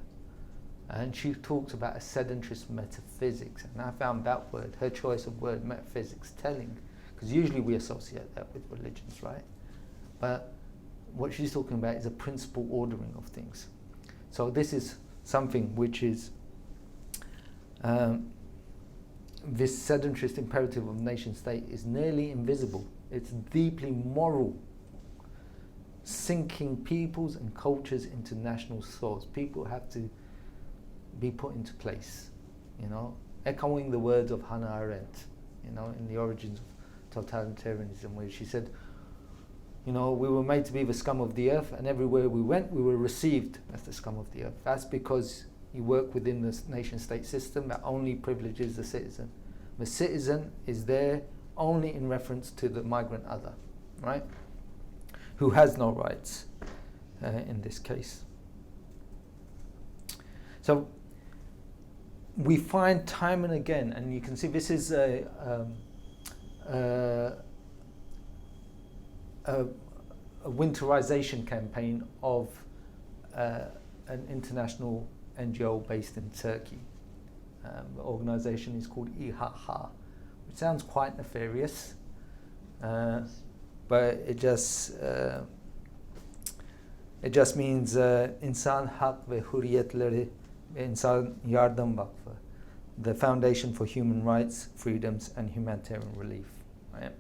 And she talks about a sedentarist metaphysics, and I found that word, her choice of word, metaphysics, telling, because usually we associate that with religions, right? But what she's talking about is a principal ordering of things. So this is something which is this sedentarist imperative of nation state is nearly invisible. It's deeply moral, sinking peoples and cultures into national souls. People have to be put into place, you know, echoing the words of Hannah Arendt, you know, in The Origins of Totalitarianism, where she said, you know, we were made to be the scum of the earth, and everywhere we went, we were received as the scum of the earth. That's because you work within the nation-state system that only privileges the citizen. The citizen is there only in reference to the migrant other, right? Who has no rights in this case. So we find time and again, and you can see this is a winterization campaign of an international NGO based in Turkey. The organization is called İHA, which sounds quite nefarious, but it just means İnsan Hak ve Hürriyetleri ve İnsan Yardım Vakfı, the Foundation for Human Rights, Freedoms and Humanitarian Relief. Right?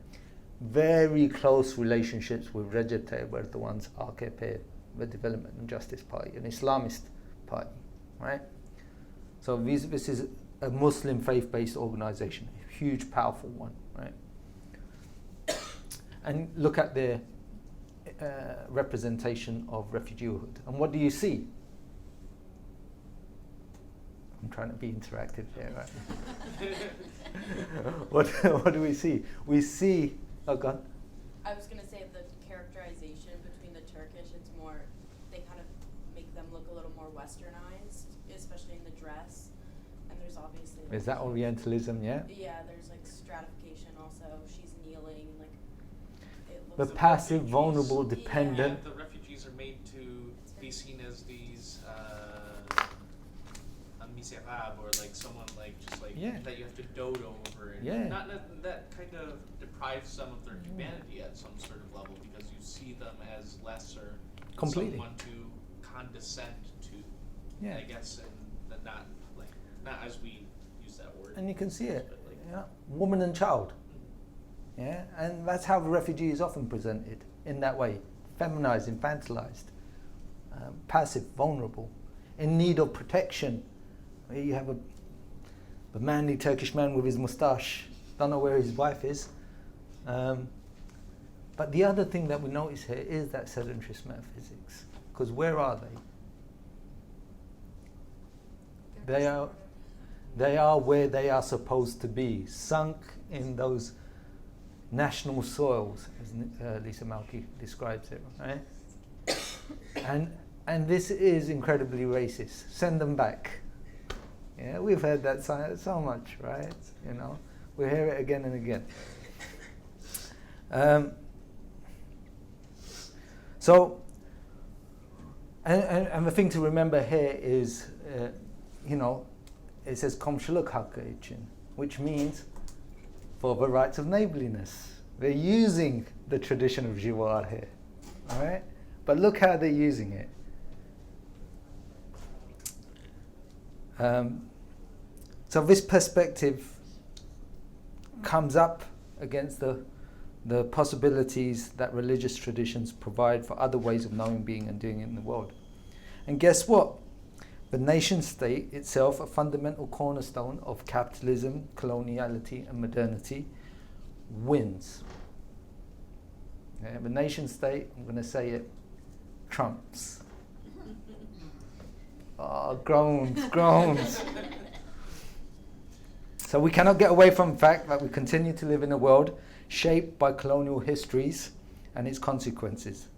Very close relationships with Recep Tayyip Erdogan's AKP, the Development and Justice Party, an Islamist party, right? So this is a Muslim faith-based organization, a huge, powerful one, right? And look at their representation of refugeehood. And what do you see? I'm trying to be interactive here, right? What do we see? We see, oh God. I was going to say the characterization between the Turkish, it's more, they kind of make them look a little more westernized, especially in the dress. And there's obviously... Is that Orientalism, yeah? Yeah, there's like stratification also. She's kneeling, like... It The looks passive, vulnerable, dependent. Yeah, the refugees are made to be seen as these miserables, or like someone like just like that you have to dote over, and not that kind of deprives them of their humanity at some sort of level, because you see them as lesser, completely, someone to condescend to, I guess, and not as we use that word. And you can see it, woman and child. Yeah, and that's how the refugee is often presented, in that way, feminized, infantilized, passive, vulnerable, in need of protection. You have a manly Turkish man with his moustache, don't know where his wife is. But the other thing that we notice here is that sedentarist metaphysics, because where are they? They are where they are supposed to be, sunk in those national soils, as Lisa Malky describes it, right? And this is incredibly racist. Send them back. Yeah, we've heard that so much, right? You know, we hear it again and again. So, and the thing to remember here is, you know, it says komşuluk hakkı için, which means for the rights of neighborliness. They're using the tradition of Jiwār here, all right? But look how they're using it. So this perspective comes up against the possibilities that religious traditions provide for other ways of knowing, being and doing it in the world. And guess what? The nation state itself, a fundamental cornerstone of capitalism, coloniality and modernity, wins. The nation state, I'm going to say it, trumps. Oh, groans. So we cannot get away from the fact that we continue to live in a world shaped by colonial histories and its consequences.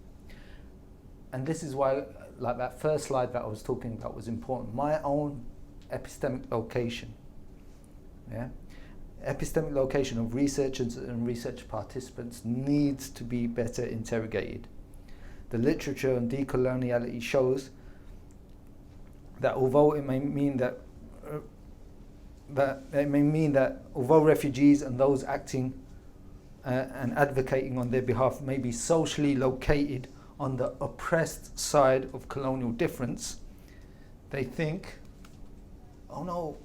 And this is why, like that first slide that I was talking about was important. My own epistemic location, epistemic location of researchers and research participants needs to be better interrogated. The literature on decoloniality shows that although it may mean that although refugees and those acting and advocating on their behalf may be socially located on the oppressed side of colonial difference, they think, oh no,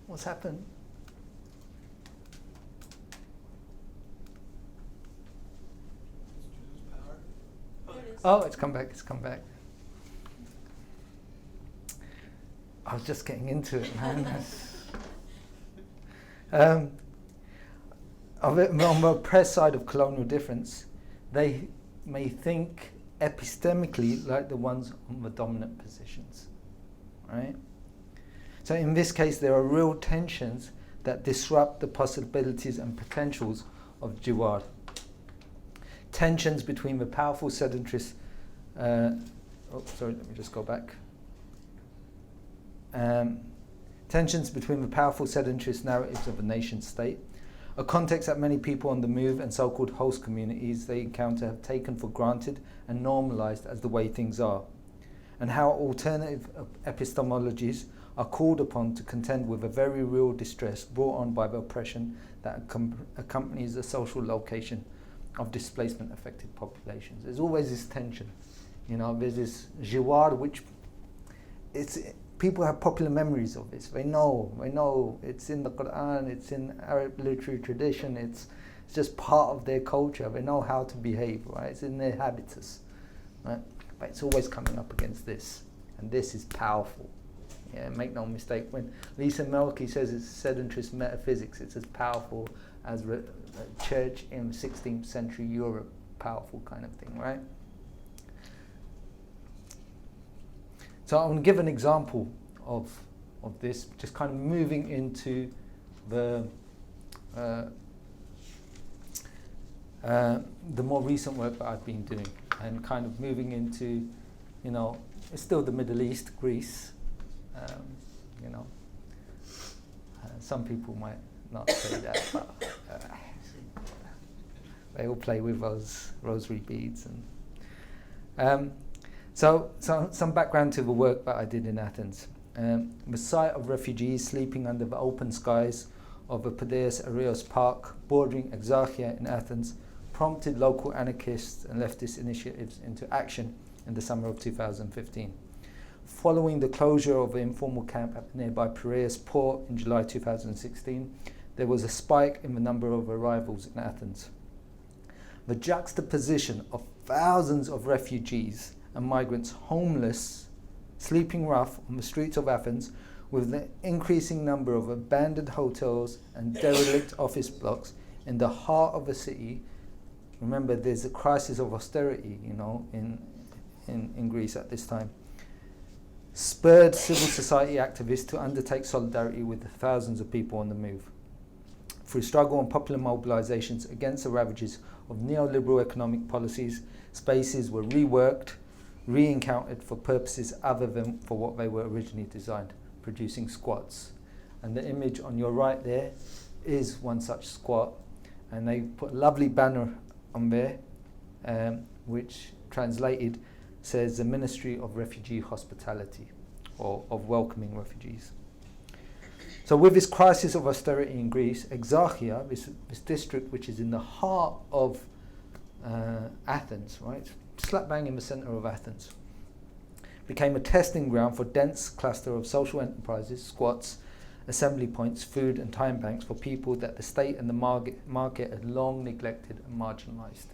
what's happened? Oh, it's come back. I was just getting into it, man. On the oppressed side of colonial difference, they may think epistemically like the ones on the dominant positions, right? So in this case, there are real tensions that disrupt the possibilities and potentials of Jiwār. Tensions between the powerful sedentarist, tensions between the powerful sedentarist narratives of a nation state, a context that many people on the move and so-called host communities they encounter have taken for granted and normalized as the way things are, and how alternative epistemologies are called upon to contend with a very real distress brought on by the oppression that accompanies the social location of displacement affected populations. There's always this tension. There's this Jiwār, which people have popular memories of this. They know it's in the Quran, it's in Arab literary tradition, it's just part of their culture. They know how to behave, right? It's in their habitus, right? But it's always coming up against this, and this is powerful. Yeah, make no mistake, when Lisa Melky says it's sedentarist metaphysics, it's as powerful as church in 16th century Europe, powerful kind of thing, right? So I'm going to give an example of this, just kind of moving into the more recent work that I've been doing, and kind of moving into, it's still the Middle East, Greece. Some people might not say that, but they all play with those rosary beads. And so some background to the work that I did in Athens. The sight of refugees sleeping under the open skies of the Paideia Areos Park bordering Exarchia in Athens prompted local anarchists and leftist initiatives into action in the summer of 2015. Following the closure of the informal camp at the nearby Piraeus port in July 2016, there was a spike in the number of arrivals in Athens. The juxtaposition of thousands of refugees and migrants homeless, sleeping rough on the streets of Athens, with the increasing number of abandoned hotels and derelict office blocks in the heart of the city. Remember, there's a crisis of austerity, in Greece at this time. Spurred civil society activists to undertake solidarity with the thousands of people on the move. Through struggle and popular mobilizations against the ravages of neoliberal economic policies, spaces were reworked, re-encountered for purposes other than for what they were originally designed, producing squats. And the image on your right there is one such squat, and they put a lovely banner on there, which translated says the Ministry of Refugee Hospitality, or of welcoming refugees. So with this crisis of austerity in Greece, Exarchia, this district which is in the heart of Athens, right, slap bang in the centre of Athens, became a testing ground for dense cluster of social enterprises, squats, assembly points, food and time banks for people that the state and the market had long neglected and marginalised.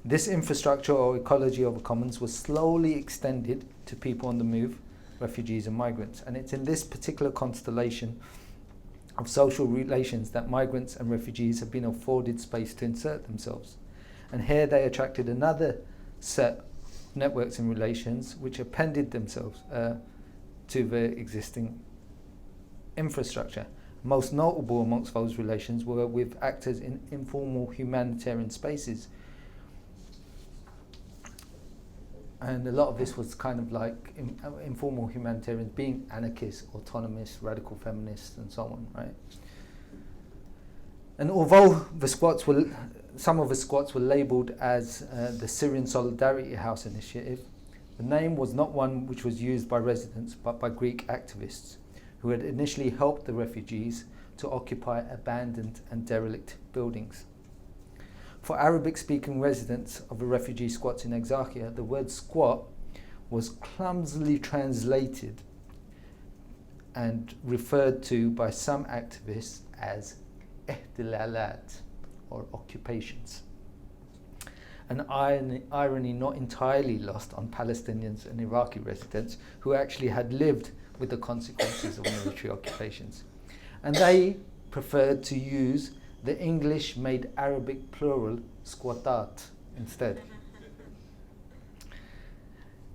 This infrastructure or ecology of the commons was slowly extended to people on the move, refugees and migrants. And it's in this particular constellation of social relations that migrants and refugees have been afforded space to insert themselves. And here they attracted another set of networks and relations which appended themselves to the existing infrastructure. Most notable amongst those relations were with actors in informal humanitarian spaces. And a lot of this was kind of like informal humanitarians being anarchists, autonomists, radical feminists, and so on, right? And although some of the squats were labelled as the Syrian Solidarity House Initiative, the name was not one which was used by residents, but by Greek activists, who had initially helped the refugees to occupy abandoned and derelict buildings. For Arabic-speaking residents of the refugee squats in Exarchia, the word squat was clumsily translated and referred to by some activists as ihtilalat, or occupations. An irony not entirely lost on Palestinians and Iraqi residents who actually had lived with the consequences of military occupations. And they preferred to use the English-made Arabic plural squatat instead.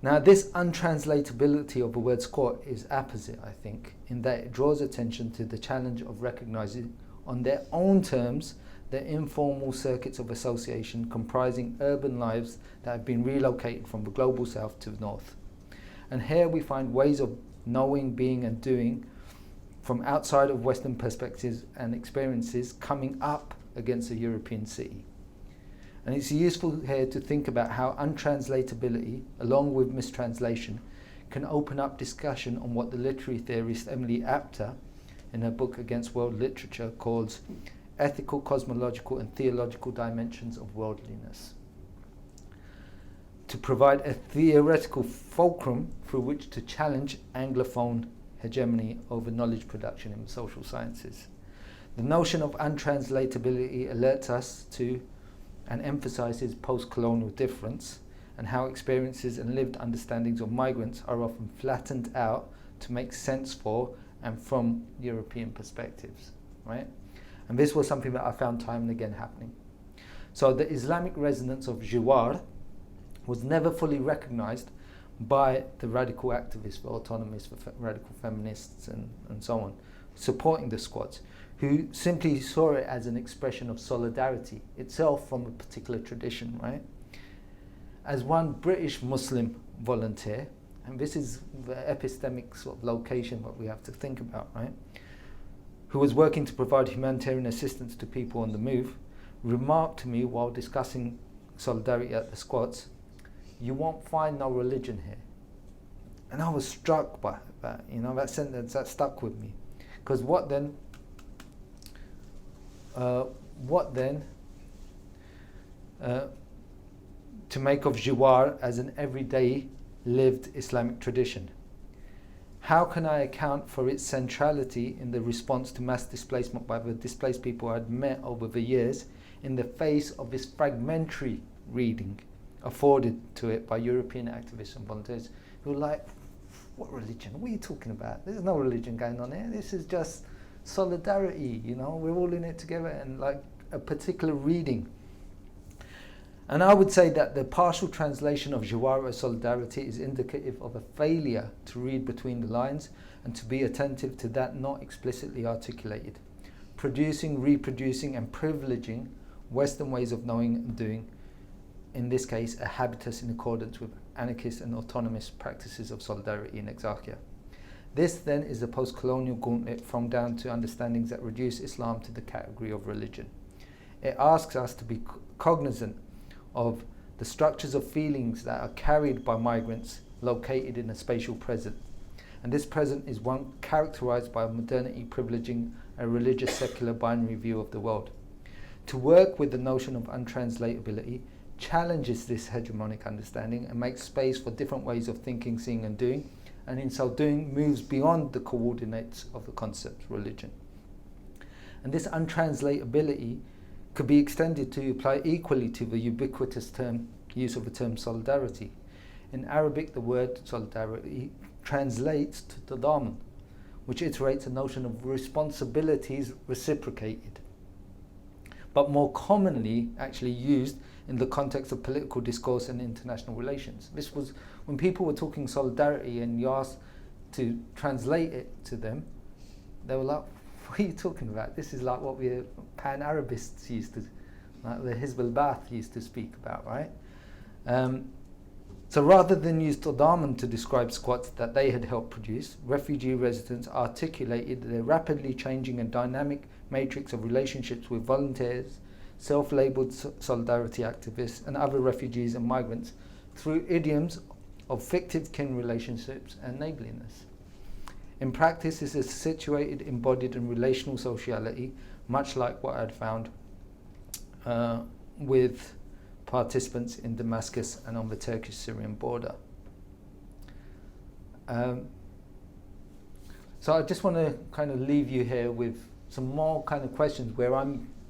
Now, this untranslatability of the word squat is apposite, I think, in that it draws attention to the challenge of recognizing on their own terms the informal circuits of association comprising urban lives that have been relocated from the global south to the north. And here we find ways of knowing, being and doing from outside of Western perspectives and experiences coming up against a European city. And it's useful here to think about how untranslatability, along with mistranslation, can open up discussion on what the literary theorist Emily Apter, in her book Against World Literature, calls ethical, cosmological and theological dimensions of worldliness, to provide a theoretical fulcrum through which to challenge Anglophone hegemony over knowledge production in the social sciences. The notion of untranslatability alerts us to and emphasizes post-colonial difference and how experiences and lived understandings of migrants are often flattened out to make sense for and from European perspectives, right? And this was something that I found time and again happening. So the Islamic resonance of Jiwār was never fully recognized by the radical activists, the autonomists, the radical feminists and so on, supporting the squats, who simply saw it as an expression of solidarity itself from a particular tradition, right? As one British Muslim volunteer, and this is the epistemic sort of location that we have to think about, right? Who was working to provide humanitarian assistance to people on the move, remarked to me while discussing solidarity at the squats, "You won't find no religion here." And I was struck by that, that sentence that stuck with me. Because what then to make of Jiwār as an everyday lived Islamic tradition? How can I account for its centrality in the response to mass displacement by the displaced people I had met over the years in the face of this fragmentary reading afforded to it by European activists and volunteers who were like, what religion? What are you talking about? There's no religion going on here. This is just solidarity, we're all in it together, and like a particular reading. And I would say that the partial translation of Jiwār as solidarity is indicative of a failure to read between the lines and to be attentive to that not explicitly articulated, producing, reproducing and privileging Western ways of knowing and doing, in this case a habitus in accordance with anarchist and autonomous practices of solidarity in Exarchia. This then is the post-colonial gauntlet thrown down to understandings that reduce Islam to the category of religion. It asks us to be cognizant of the structures of feelings that are carried by migrants located in a spatial present. And this present is one characterized by modernity privileging a religious secular binary view of the world. To work with the notion of untranslatability challenges this hegemonic understanding and makes space for different ways of thinking, seeing and doing, and in so doing moves beyond the coordinates of the concept religion. And this untranslatability could be extended to apply equally to the ubiquitous use of the term solidarity. In Arabic, the word solidarity translates to tadamun, which iterates a notion of responsibilities reciprocated, but more commonly actually used in the context of political discourse and international relations. This was when people were talking solidarity and you asked to translate it to them, they were like, what are you talking about? This is like what we pan-Arabists used to, like the Hizb al-Ba'ath used to speak about, right? So rather than use Tadaman to describe squats that they had helped produce, refugee residents articulated their rapidly changing and dynamic matrix of relationships with volunteers, self-labelled solidarity activists, and other refugees and migrants through idioms of fictive kin relationships and neighbourliness. In practice, this is a situated, embodied and relational sociality, much like what I'd found with participants in Damascus and on the Turkish-Syrian border. So I just want to kind of leave you here with some more kind of questions where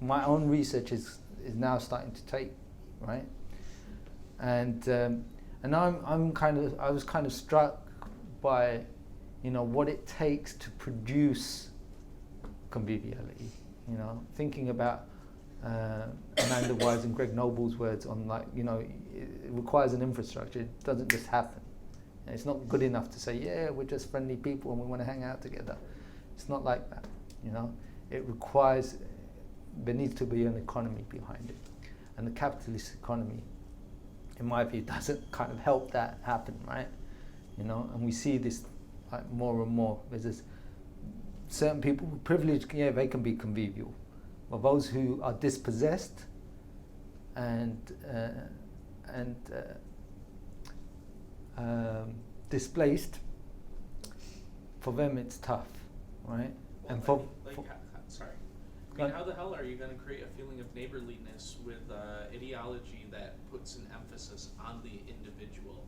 my own research is now starting to take, right? And I was kind of struck by, what it takes to produce conviviality. Thinking about Amanda Wise and Greg Noble's words on it requires an infrastructure. It doesn't just happen. It's not good enough to say, yeah, we're just friendly people and we want to hang out together. It's not like that. It requires, there needs to be an economy behind it. And the capitalist economy, in my view, doesn't kind of help that happen, right? And we see this more and more. There's this certain people who are privileged, yeah, they can be convivial. But those who are dispossessed and displaced, for them it's tough, right? Well, and how the hell are you going to create a feeling of neighborliness with ideology that puts an emphasis on the individual?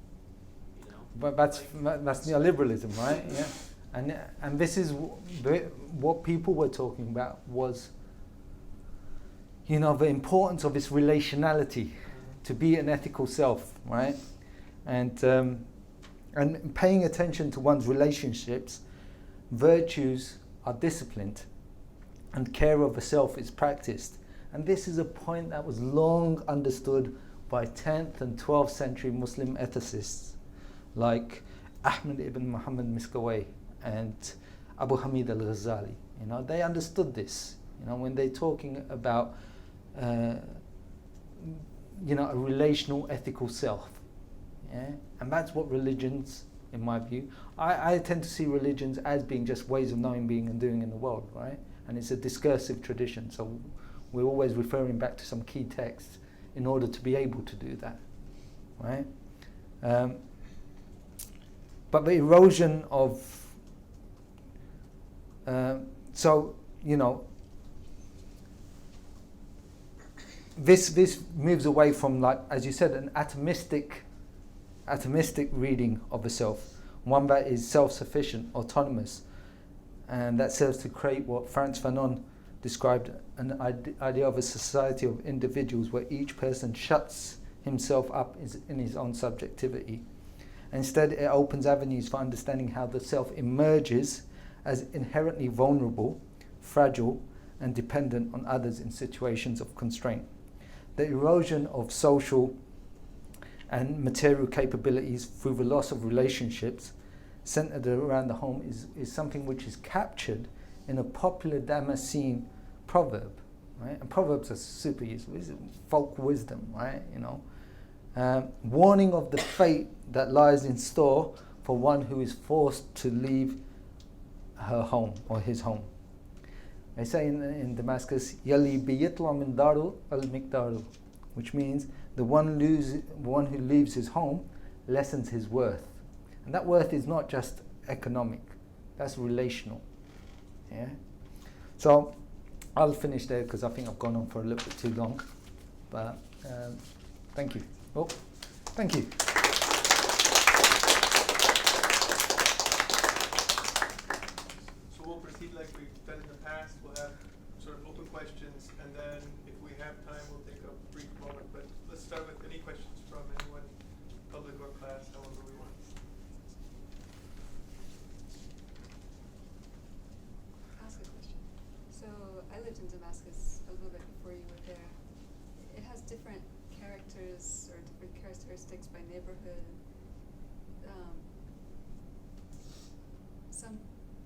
But that's neoliberalism, right? Yeah. And this is what people were talking about was, the importance of this relationality, to be an ethical self, right? And paying attention to one's relationships, virtues are disciplined, and care of the self is practiced. And this is a point that was long understood by 10th and 12th century Muslim ethicists like Ahmed ibn Muhammad Miskawayh and Abu Hamid al-Ghazali. They understood this. When they're talking about a relational ethical self. Yeah? And that's what religions, in my view, I tend to see religions as being just ways of knowing, being and doing in the world, right? And it's a discursive tradition, so we're always referring back to some key texts in order to be able to do that, right? But the erosion of, this moves away from, like, as you said, an atomistic reading of the self, one that is self-sufficient, autonomous, and that serves to create what Frantz Fanon described, an idea of a society of individuals where each person shuts himself up in his own subjectivity. Instead, it opens avenues for understanding how the self emerges as inherently vulnerable, fragile, and dependent on others in situations of constraint. The erosion of social and material capabilities through the loss of relationships centered around the home is something which is captured in a popular Damascene proverb, right? And proverbs are super useful. It's folk wisdom, right? Warning of the fate that lies in store for one who is forced to leave her home or his home. They say in Damascus, "Yali biyitla min daru al-mikdaru," which means the one who leaves his home lessens his worth. And that worth is not just economic, that's relational. Yeah. So I'll finish there because I think I've gone on for a little bit too long. But thank you. Oh, thank you. So we'll proceed like we've done in the past. We'll have sort of open questions, and then if we have time, we'll take a brief moment. But let's start with any questions from anyone, public or class, however we want. Ask a question. So I lived in Damascus a little bit before you were there. It has different characters or different characteristics by neighborhood.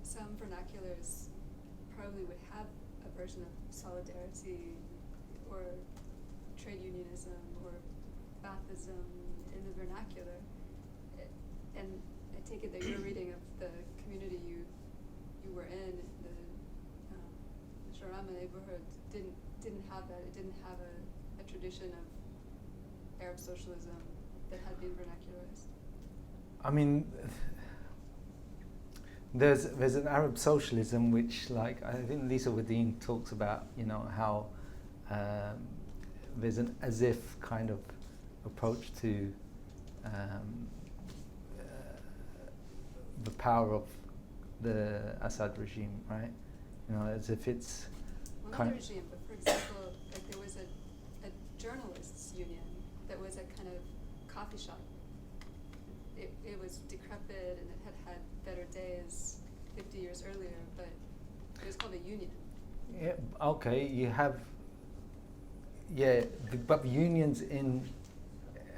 Some vernaculars probably would have a version of solidarity or trade unionism or Baathism in the vernacular. And I take it that your reading of the community you were in, the Sharama neighborhood, didn't have that. It didn't have a tradition of Arab socialism that had been vernacularized. I mean, there's an Arab socialism which, like, I think Lisa Wadeen talks about, you know, how there's an as if kind of approach to the power of the Assad regime, right? You know, as if it's well, not the regime, but for example, like there was a journalists union that was a kind of coffee shop. It was decrepit and it had better days 50 years earlier, but it was called a union. Yeah, okay, you have, but unions in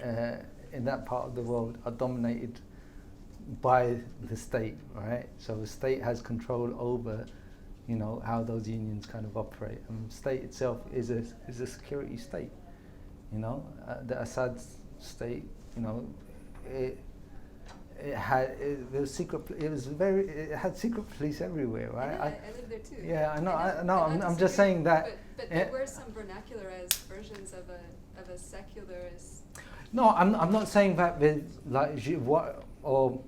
that part of the world are dominated by the state, right? So the state has control over, you know, how those unions kind of operate. And the state itself is a security state, you know. The Assad state, you know, it had secret police everywhere, right? I lived there too. Yeah, I know. I'm just saying that. But there were some vernacularized versions of a secularist. No, I'm not saying that there's like Jiwār, or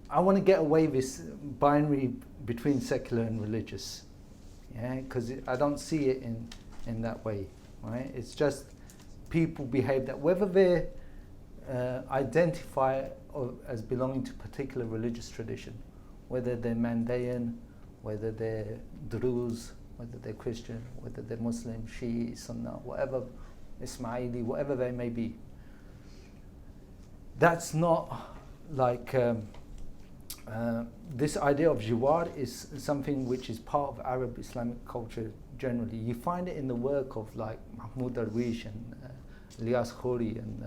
I want to get away this binary between secular and religious, yeah, because I don't see it in that way, right? It's just people behave that whether they identify as belonging to particular religious tradition, whether they're Mandaean, whether they're Druze, whether they're Christian, whether they're Muslim, Shia, Sunnah, whatever, Ismaili, whatever they may be. That's not like this idea of Jiwār is something which is part of Arab Islamic culture generally. You find it in the work of like Mahmoud Darwish and Ilyas Khoury, and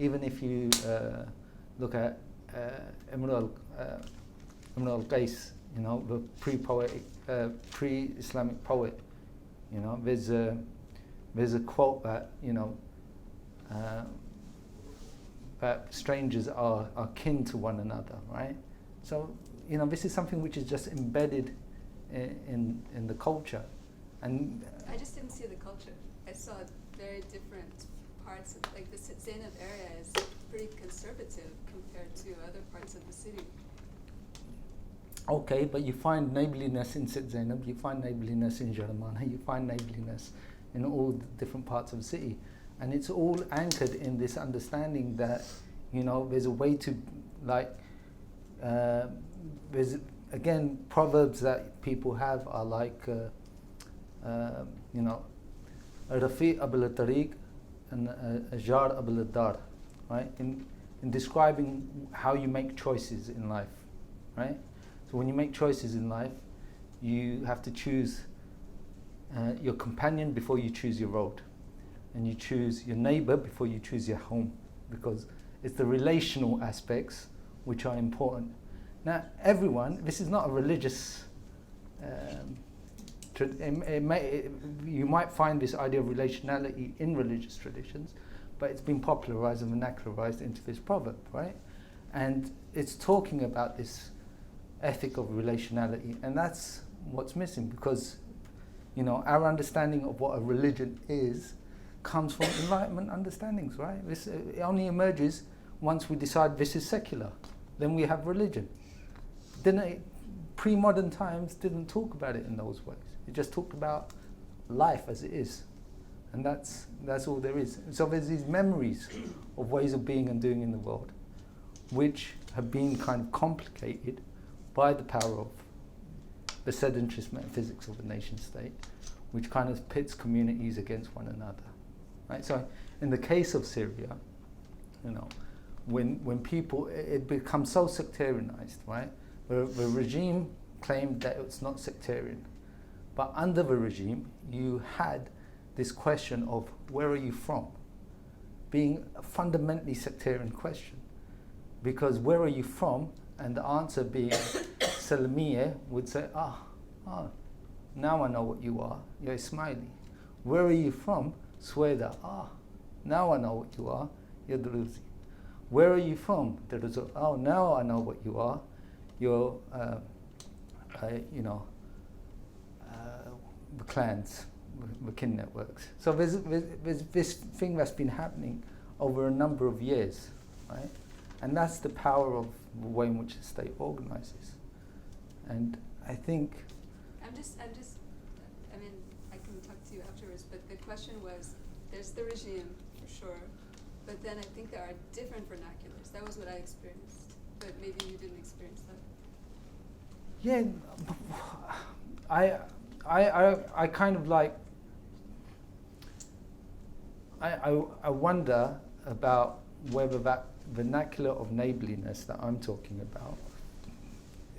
even if you look at Imr al-Qais, you know, the pre-Islamic poet, you know, there's a quote that, you know, that strangers are kin to one another, right? So, you know, this is something which is just embedded in the culture. And I just didn't see the culture. I saw very different parts of, like the Zainab area is pretty conservative compared to other parts of the city. Okay, but you find neighborliness in Zainab, you find neighborliness in Jaramana, you find neighborliness in all the different parts of the city. And it's all anchored in this understanding that, you know, there's a way to, like, there's, again, proverbs that people have are like, you know, Rafi Abul Tariq and Jar Abul Dar, right? In describing how you make choices in life, right? So when you make choices in life, you have to choose your companion before you choose your road. And you choose your neighbor before you choose your home, because it's the relational aspects which are important. Now, everyone, this is not a religious, you might find this idea of relationality in religious traditions, but it's been popularized and vernacularized into this proverb, right? And it's talking about this ethic of relationality, and that's what's missing, because, you know, our understanding of what a religion is comes from Enlightenment understandings, right? This it only emerges once we decide this is secular. Then we have religion. Pre-modern times didn't talk about it in those ways. It just talked about life as it is, and that's all there is. So there's these memories of ways of being and doing in the world, which have been kind of complicated by the power of the sedentarist metaphysics of the nation state, which kind of pits communities against one another. Right? So in the case of Syria, you know, when people, it becomes so sectarianized, right? The regime claimed that it's not sectarian. But under the regime, you had this question of where are you from? Being a fundamentally sectarian question. Because where are you from? And the answer being Salamiyya would say, Oh, now I know what you are. You're Ismaili. Where are you from? Sweden. Ah, now I know what you are. You're Druzi. Where are you from? Oh, now I know what you are. You're, the clans, the kin networks. So there's this thing that's been happening over a number of years, right? And that's the power of the way in which the state organizes. And I think... I mean, I can talk to you afterwards, but the question was, there's the regime, for sure, but then I think there are different vernaculars. That was what I experienced, but maybe you didn't experience that. Yeah, I kind of like, I wonder about whether that vernacular of neighborliness that I'm talking about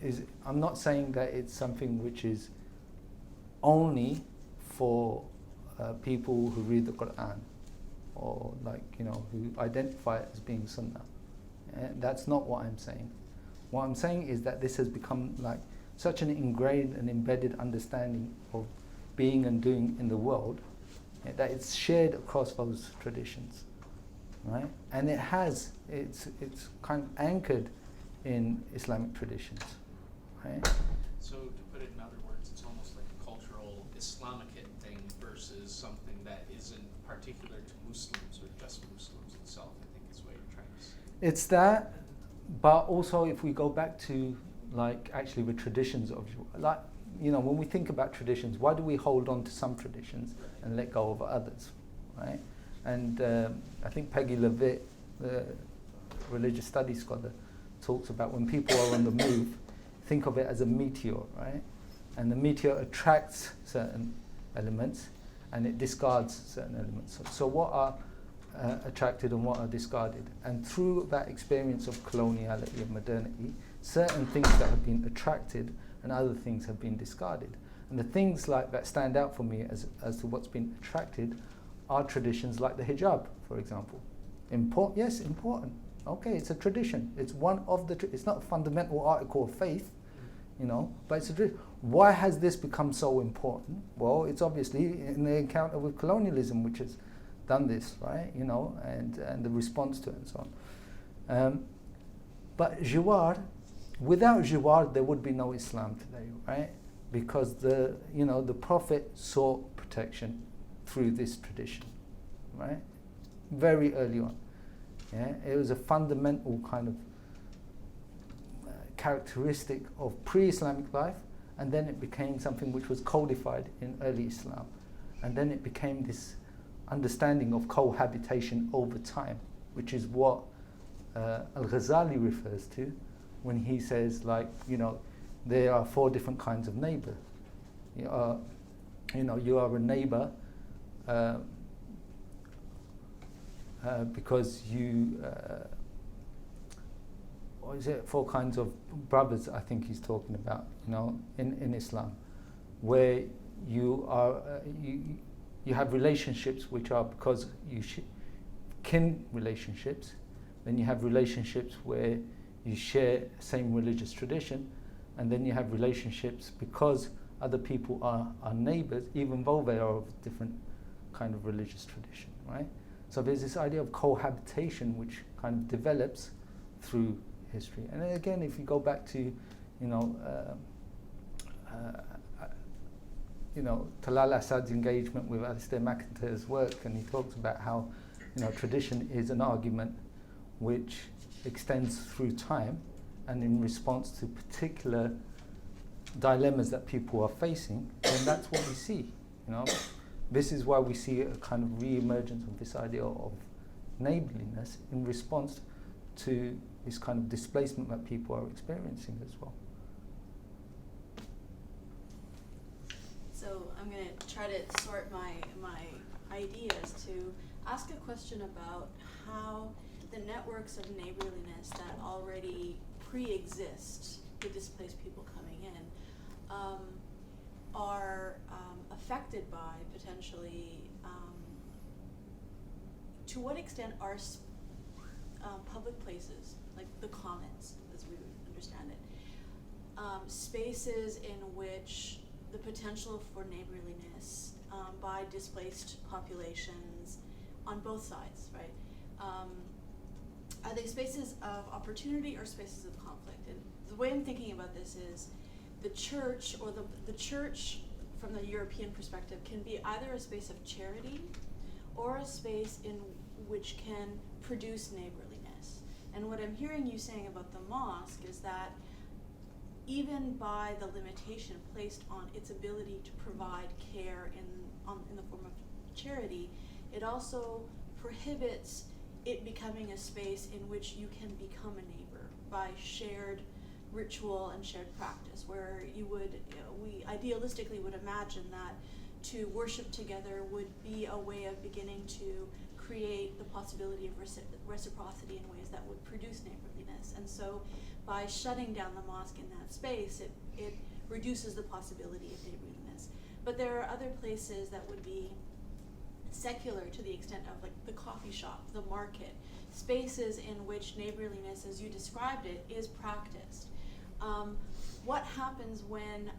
is, I'm not saying that it's something which is only for people who read the Quran or who identify it as being Sunnah. That's not what I'm saying. What I'm saying is that this has become like such an ingrained and embedded understanding of being and doing in the world, that it's shared across those traditions, right? And it's kind of anchored in Islamic traditions, right? So to put it in other words, it's almost like a cultural Islamicate thing versus something that isn't particular to Muslims or just Muslims itself, I think is what you're trying to say. It's that, but also if we go back to actually the traditions of, when we think about traditions, why do we hold on to some traditions and let go of others, right? And I think Peggy Levitt, the religious studies scholar, talks about when people are on the move, think of it as a meteor, right? And the meteor attracts certain elements and it discards certain elements. So what are attracted and what are discarded? And through that experience of coloniality, of modernity, certain things that have been attracted and other things have been discarded. And the things like that stand out for me as to what's been attracted are traditions like the hijab, for example. Yes, important. Okay, it's a tradition. It's one of the, it's not a fundamental article of faith, but it's a tradition. Why has this become so important? Well, it's obviously in the encounter with colonialism, which has done this, right? And the response to it and so on. But Jiwār, without Jiwār, there would be no Islam today, right? Because the Prophet sought protection through this tradition, right? Very early on. Yeah? It was a fundamental kind of characteristic of pre-Islamic life, and then it became something which was codified in early Islam. And then it became this understanding of cohabitation over time, which is what Al-Ghazali refers to when he says, there are 4 different kinds of neighbor. You are a neighbor because you, 4 kinds of brothers, I think he's talking about, in Islam, where you are, you have relationships which are because you kin relationships, then you have relationships where you share the same religious tradition, and then you have relationships because other people are neighbors, even though they are of different kind of religious tradition, right? So there's this idea of cohabitation which kind of develops through history. And then again, if you go back to, Talal Assad's engagement with Alistair McIntyre's work, and he talks about how, tradition is an argument which extends through time, and in response to particular dilemmas that people are facing, then that's what we see. This is why we see a kind of re-emergence of this idea of neighborliness in response to this kind of displacement that people are experiencing as well. So I'm going to try to sort my ideas to ask a question about how the networks of neighborliness that already pre-exist the displaced people coming in are affected by potentially, to what extent are public places, like the commons, as we would understand it, spaces in which the potential for neighborliness by displaced populations on both sides, right? Are they spaces of opportunity or spaces of conflict? And the way I'm thinking about this is the church, or the church from the European perspective, can be either a space of charity or a space in which can produce neighborliness. And what I'm hearing you saying about the mosque is that even by the limitation placed on its ability to provide care in the form of charity, it also prohibits it becoming a space in which you can become a neighbor by shared ritual and shared practice, where you would, we idealistically would imagine that to worship together would be a way of beginning to create the possibility of reciprocity in ways that would produce neighborliness. And so by shutting down the mosque in that space, it reduces the possibility of neighborliness. But there are other places that would be secular to the extent of, like, the coffee shop, the market, spaces in which neighborliness, as you described it, is practiced. What happens when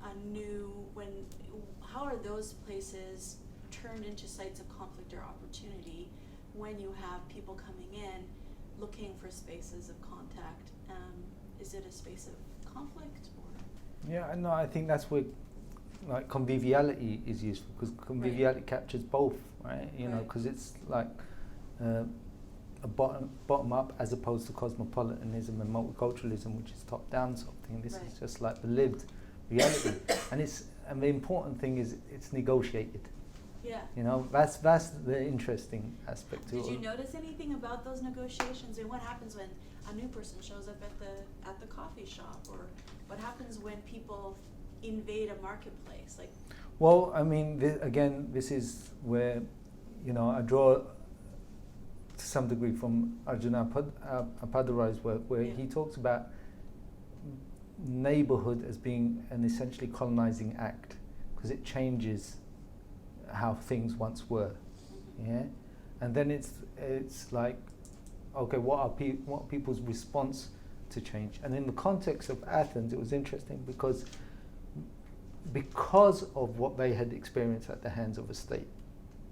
how are those places turned into sites of conflict or opportunity when you have people coming in looking for spaces of contact? Is it a space of conflict, or? Yeah, no, I think that's where, like, conviviality is useful, because conviviality captures both, right? You know, because it's like a bottom up as opposed to cosmopolitanism and multiculturalism, which is top down sort of thing. This is just like the lived reality, and the important thing is it's negotiated. Yeah. You know, that's the interesting aspect to it. Did you notice anything about those negotiations, and what happens when a new person shows up at the coffee shop, or what happens when people invade a marketplace? Like, well, I mean, again, this is where, you know, I draw to some degree from Arjuna Appadurai work, where he talks about neighborhood as being an essentially colonizing act, because it changes how things once were. Yeah, and then it's like, okay, what are people's response to change? And in the context of Athens, it was interesting because of what they had experienced at the hands of a state,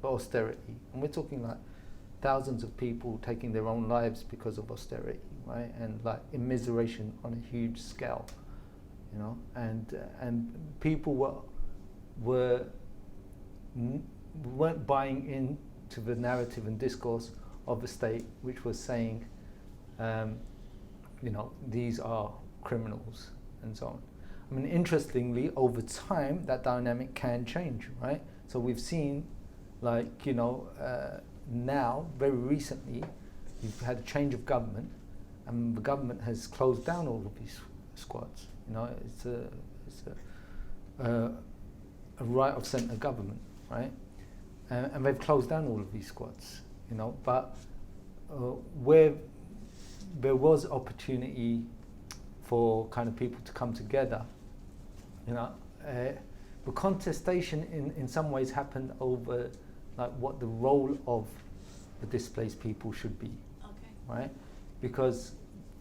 austerity, and we're talking like thousands of people taking their own lives because of austerity, right? And like immiseration on a huge scale, you know, and people weren't buying into the narrative and discourse of a state which was saying, you know, these are criminals and so on. I mean, interestingly, over time, that dynamic can change, right? So we've seen, like, you know, now, very recently, you've had a change of government, and the government has closed down all of these squads. You know, it's a right of centre government, right? And they've closed down all of these squads, you know, but where there was opportunity for kind of people to come together, you know, the contestation in some ways happened over like what the role of the displaced people should be, right? Because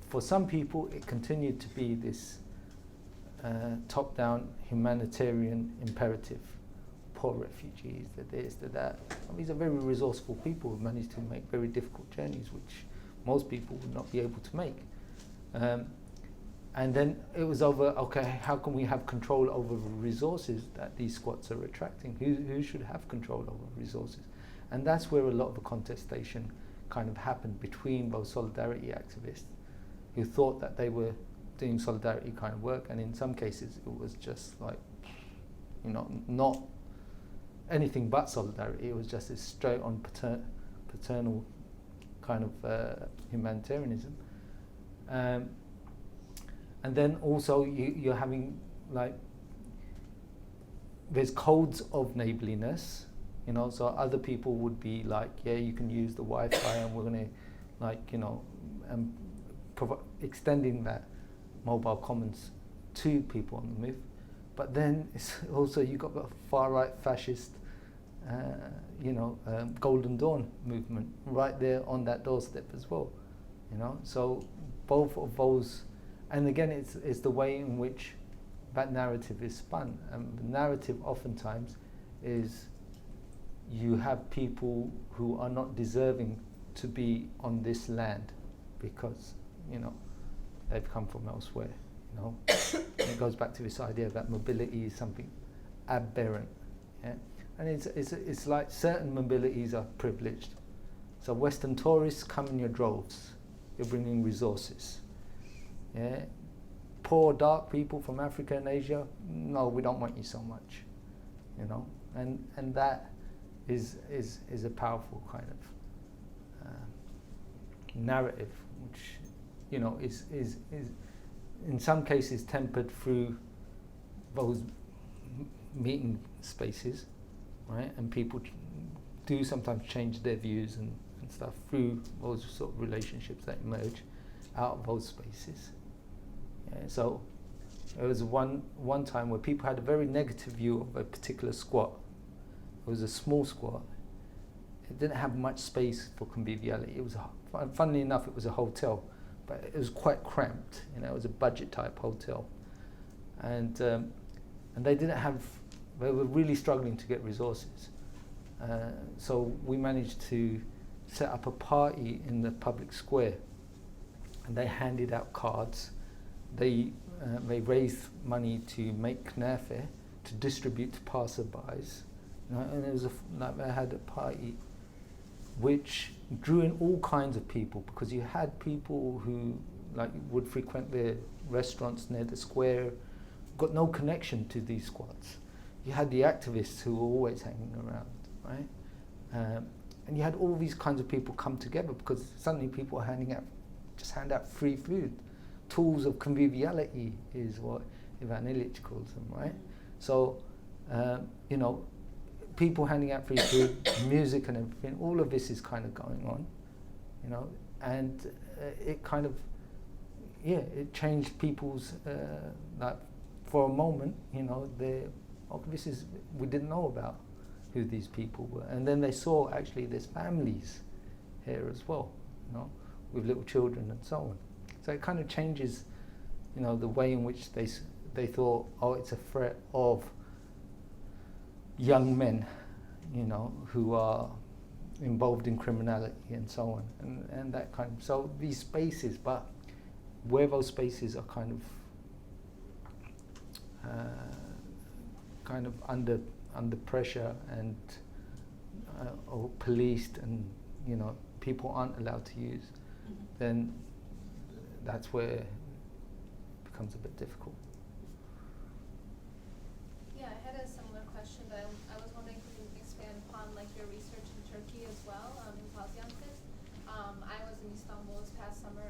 for some people it continued to be this top-down humanitarian imperative. Poor refugees, this, that. And these are very resourceful people who managed to make very difficult journeys, which most people would not be able to make. And then it was over, okay, how can we have control over the resources that these squats are attracting? Who should have control over resources? And that's where a lot of the contestation kind of happened between those solidarity activists who thought that they were doing solidarity kind of work, and in some cases it was just like, you know, not anything but solidarity. It was just this straight on paternal kind of humanitarianism. And then also you're having, like, there's codes of neighborliness, you know, so other people would be like, yeah, you can use the Wi-Fi and we're going to, like, you know, extending that mobile commons to people on the move. But then it's also, you've got the far-right fascist, you know, Golden Dawn movement right there on that doorstep as well, you know. So both of those, and again, it's the way in which that narrative is spun. The narrative oftentimes is you have people who are not deserving to be on this land because, you know, they've come from elsewhere, you know. And it goes back to this idea that mobility is something aberrant, yeah? And it's like certain mobilities are privileged. So Western tourists come in your droves, you're bringing resources, yeah? Poor dark people from Africa and Asia, no, we don't want you so much, you know. And that is a powerful kind of narrative, which, you know, is in some cases tempered through those meeting spaces, right? And people do sometimes change their views and stuff through those sort of relationships that emerge out of those spaces. Yeah, so there was one time where people had a very negative view of a particular squat. It was a small squat. It didn't have much space for conviviality. It was, funnily enough, it was a hotel, but it was quite cramped. You know, it was a budget type hotel, and they didn't have. They were really struggling to get resources. So we managed to set up a party in the public square, and they handed out cards. They raised money to make knafe to distribute to passerbys. You know, and it was they had a party which drew in all kinds of people, because you had people who like would frequent the restaurants near the square, got no connection to these squats. You had the activists who were always hanging around, right? And you had all these kinds of people come together because suddenly people were hand out free food. Tools of conviviality is what Ivan Illich calls them, right? So, you know, people handing out free food, music and everything, all of this is kind of going on, you know, and it kind of, yeah, it changed people's, like, for a moment, you know, we didn't know about who these people were. And then they saw actually there's families here as well, you know, with little children and so on. So it kind of changes, you know, the way in which they thought, oh, it's a threat of young men, you know, who are involved in criminality and so on, and that kind of, so these spaces, but where those spaces are kind of under pressure and or policed, and, you know, people aren't allowed to use, then that's where it becomes a bit difficult. Yeah, I had a similar question, but I was wondering if you can expand upon like your research in Turkey as well, in Gaziantep. I was in Istanbul this past summer,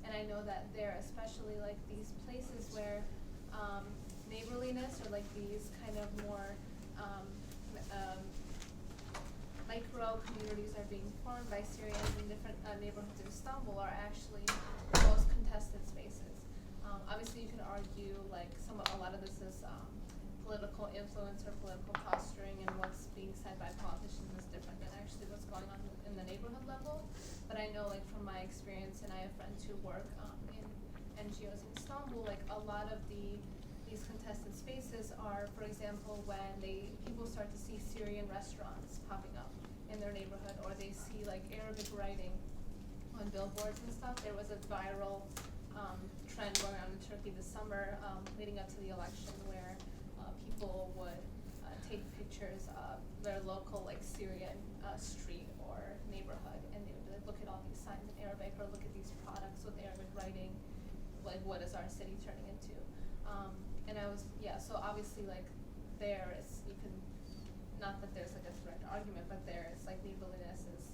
and I know that there are especially like these places where neighborliness, or like these kind of more micro communities are being formed by Syrians in different neighborhoods in Istanbul, are actually the most contested spaces. Obviously, you can argue like a lot of this is political influence or political posturing, and what's being said by politicians is different than actually what's going on in the neighborhood level. But I know, like from my experience, and I have friends who work in NGOs in Istanbul, like a lot of these contested spaces are, for example, when people start to see Syrian restaurants popping up in their neighborhood, or they see like Arabic writing on billboards and stuff. There was a viral trend going around in Turkey this summer, leading up to the election, where people would take pictures of their local like Syrian street or neighborhood, and they would be like, look at all these signs in Arabic, or look at these products with Arabic writing, like what is our city turning into? And I was, so obviously like there is, you can, not that there's like a direct argument, but there is like neighborliness is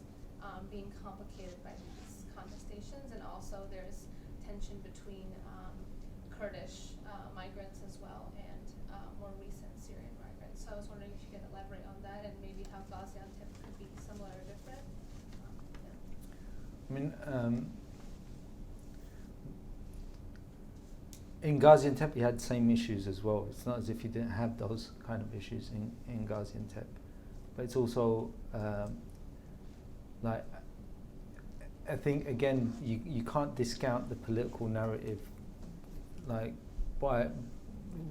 being complicated by these contestations, and also there's tension between Kurdish migrants as well, and more recent Syrian migrants. So I was wondering if you could elaborate on that, and maybe how Gaziantep could be similar or different. I mean, in Gaziantep, you had the same issues as well. It's not as if you didn't have those kind of issues in Gaziantep, but it's also like, I think you can't discount the political narrative, like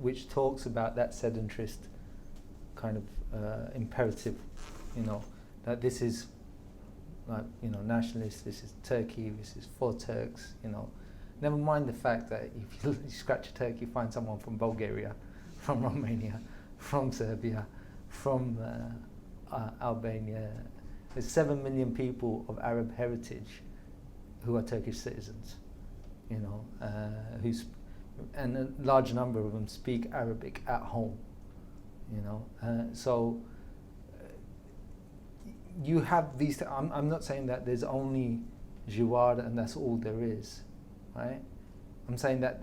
which talks about that sedentarist kind of imperative, that this is like, nationalist, this is Turkey, this is for Turks, Never mind the fact that if you scratch a Turk, you find someone from Bulgaria, from Romania, from Serbia, from Albania. There's 7 million people of Arab heritage who are Turkish citizens, and a large number of them speak Arabic at home, so you have these. I'm not saying that there's only Jiwār and that's all there is, right? I'm saying that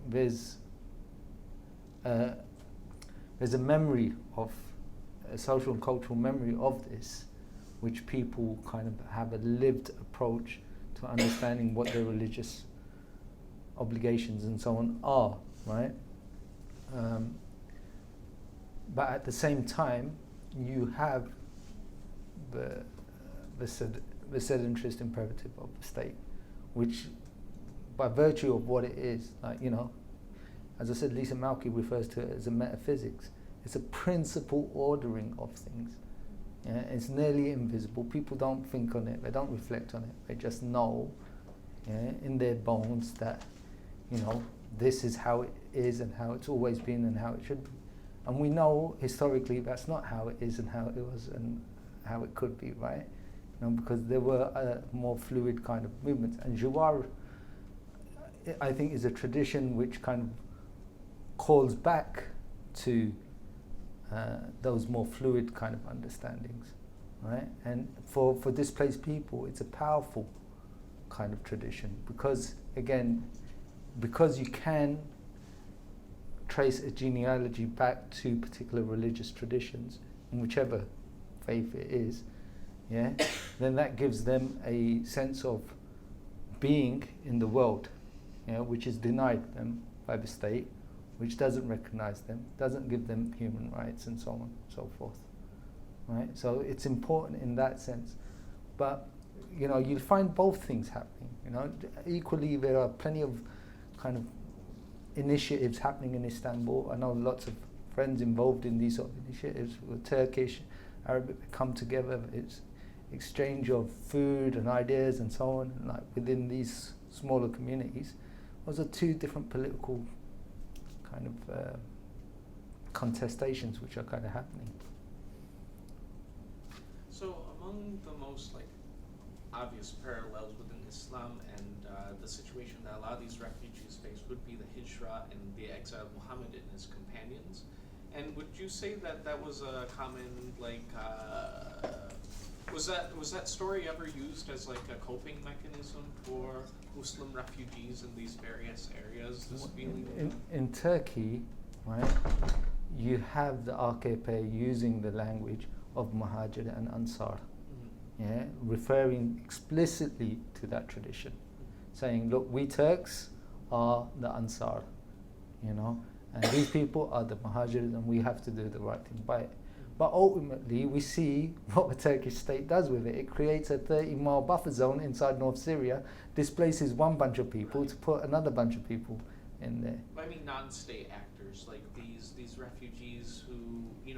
there's a memory of a social and cultural memory of this, which people kind of have a lived approach to understanding what their religious obligations and so on are, right? But at the same time, you have the sedentarist imperative of the state, which, by virtue of what it is, as I said, Lisa Malky refers to it as a metaphysics. It's a principle ordering of things. Yeah? It's nearly invisible. People don't think on it. They don't reflect on it. They just know, in their bones that, this is how it is and how it's always been and how it should be. And we know historically that's not how it is and how it was and how it could be, right? Because there were more fluid kind of movements. And Jiwār, I think, is a tradition which kind of calls back to those more fluid kind of understandings, right? And for displaced people, it's a powerful kind of tradition because, again, because you can trace a genealogy back to particular religious traditions, in whichever faith it is, then that gives them a sense of being in the world, which is denied them by the state, which doesn't recognize them, doesn't give them human rights, and so on and so forth, right? So it's important in that sense. But, you'll find both things happening, Equally, there are plenty of kind of initiatives happening in Istanbul. I know lots of friends involved in these sort of initiatives with Turkish, Arabic, come together. It's exchange of food and ideas and so on, like within these smaller communities. Those are two different political kind of contestations which are kind of happening. So among the most obvious parallels within Islam and the situation that a lot of these refugees face would be the hijra and the exiled Muhammad and his companions. And would you say that that was a common was that story ever used as a coping mechanism for Muslim refugees in these various areas? This feeling in Turkey, right? You have the AKP using the language of Muhajir and Ansar, referring explicitly to that tradition, saying, "Look, we Turks are the Ansar, and these people are the Muhajirs, and we have to do the right thing by it." But ultimately, we see what the Turkish state does with it. It creates a 30-mile buffer zone inside North Syria, displaces one bunch of people to put another bunch of people in there. I mean, non-state actors, like these refugees who,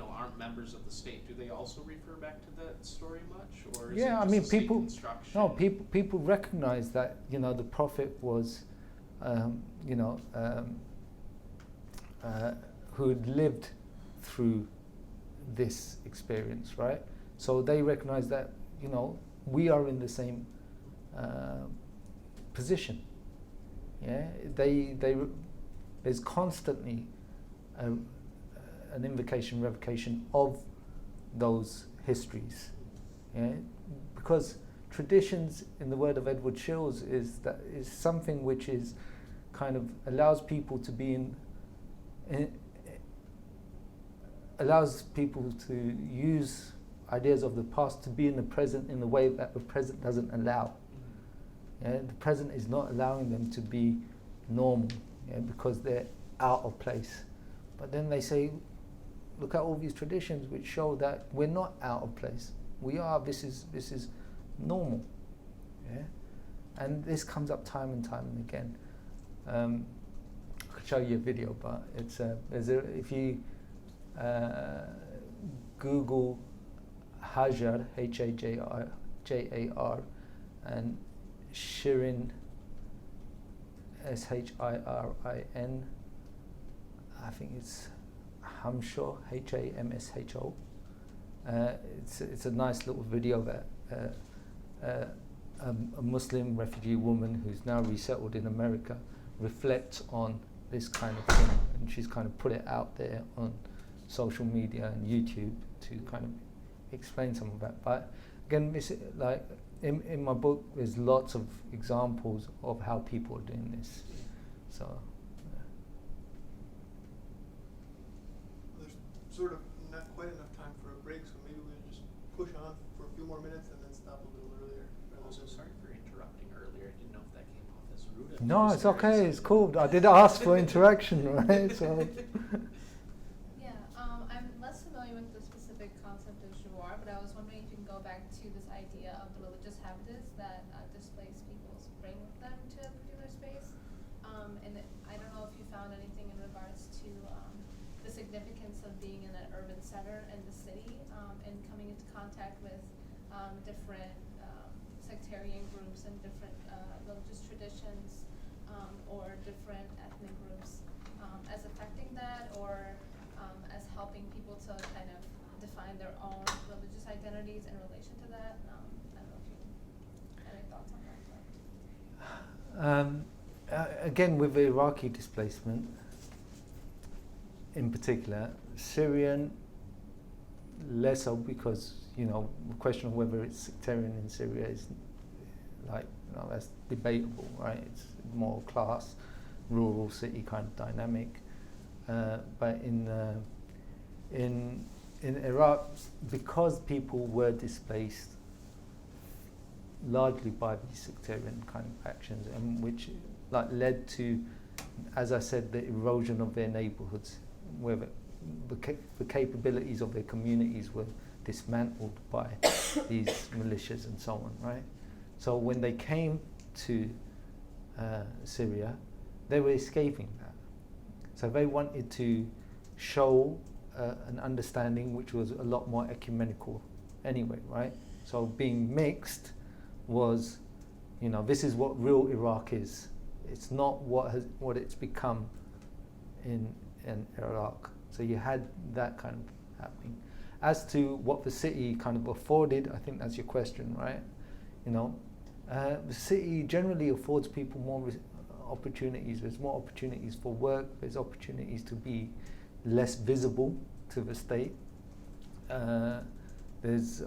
aren't members of the state, do they also refer back to that story much? Or is it just a people, state construction? people recognize that, the Prophet was, who had lived through this experience, right? So they recognize that, we are in the same position. There's constantly an invocation, revocation of those histories, because traditions, in the word of Edward Shills, is something which is kind of allows people to be allows people to use ideas of the past to be in the present in the way that the present doesn't allow. The present is not allowing them to be normal, because they're out of place. But then they say, look at all these traditions which show that we're not out of place. We are. This is normal. And this comes up time and time and again. could show you a video, but it's if you Google Hajar, Hajar, and Shirin, Shirin, I think it's Hamsho, Hamsho. It's a nice little video that a Muslim refugee woman who's now resettled in America reflects on this kind of thing, and she's kind of put it out there on social media and YouTube to kind of explain some of that. But again, like in my book, there's lots of examples of how people are doing this. So there's sort of not quite enough time for a break, so maybe we'll just push on for a few more minutes and then stop a little earlier. Also, sorry for interrupting earlier. I didn't know if that came off as rude. no, it's okay. It's cool. I did ask for interaction, right? So. Yeah, I'm less familiar with the specific concept of Jiwār, but I was wondering if you can go back to this idea of the religious habitus that displaced peoples bring with them to a particular space. And I don't know if you found anything in regards to the significance of being in an urban center in the city and coming into contact with different sectarian groups and different religious traditions or different ethnic groups as affecting that, or as helping people to kind of define their own religious identities in relation to that. I don't know if you had any thoughts on that. Again, with the Iraqi displacement in particular, Syrian less so, because the question of whether it's sectarian in Syria is like, that's debatable, right? It's more class, rural, city kind of dynamic. But in Iraq, because people were displaced largely by these sectarian kind of actions, and which led to, as I said, the erosion of their neighborhoods, where the capabilities of their communities were dismantled by these militias and so on, right? So when they came to Syria, they were escaping that. So they wanted to show an understanding which was a lot more ecumenical anyway, right? So being mixed was, this is what real Iraq is. It's not what it's become in Iraq. So you had that kind of happening. As to what the city kind of afforded, I think that's your question, right? The city generally affords people more opportunities. There's more opportunities for work. There's opportunities to be less visible to the state. There's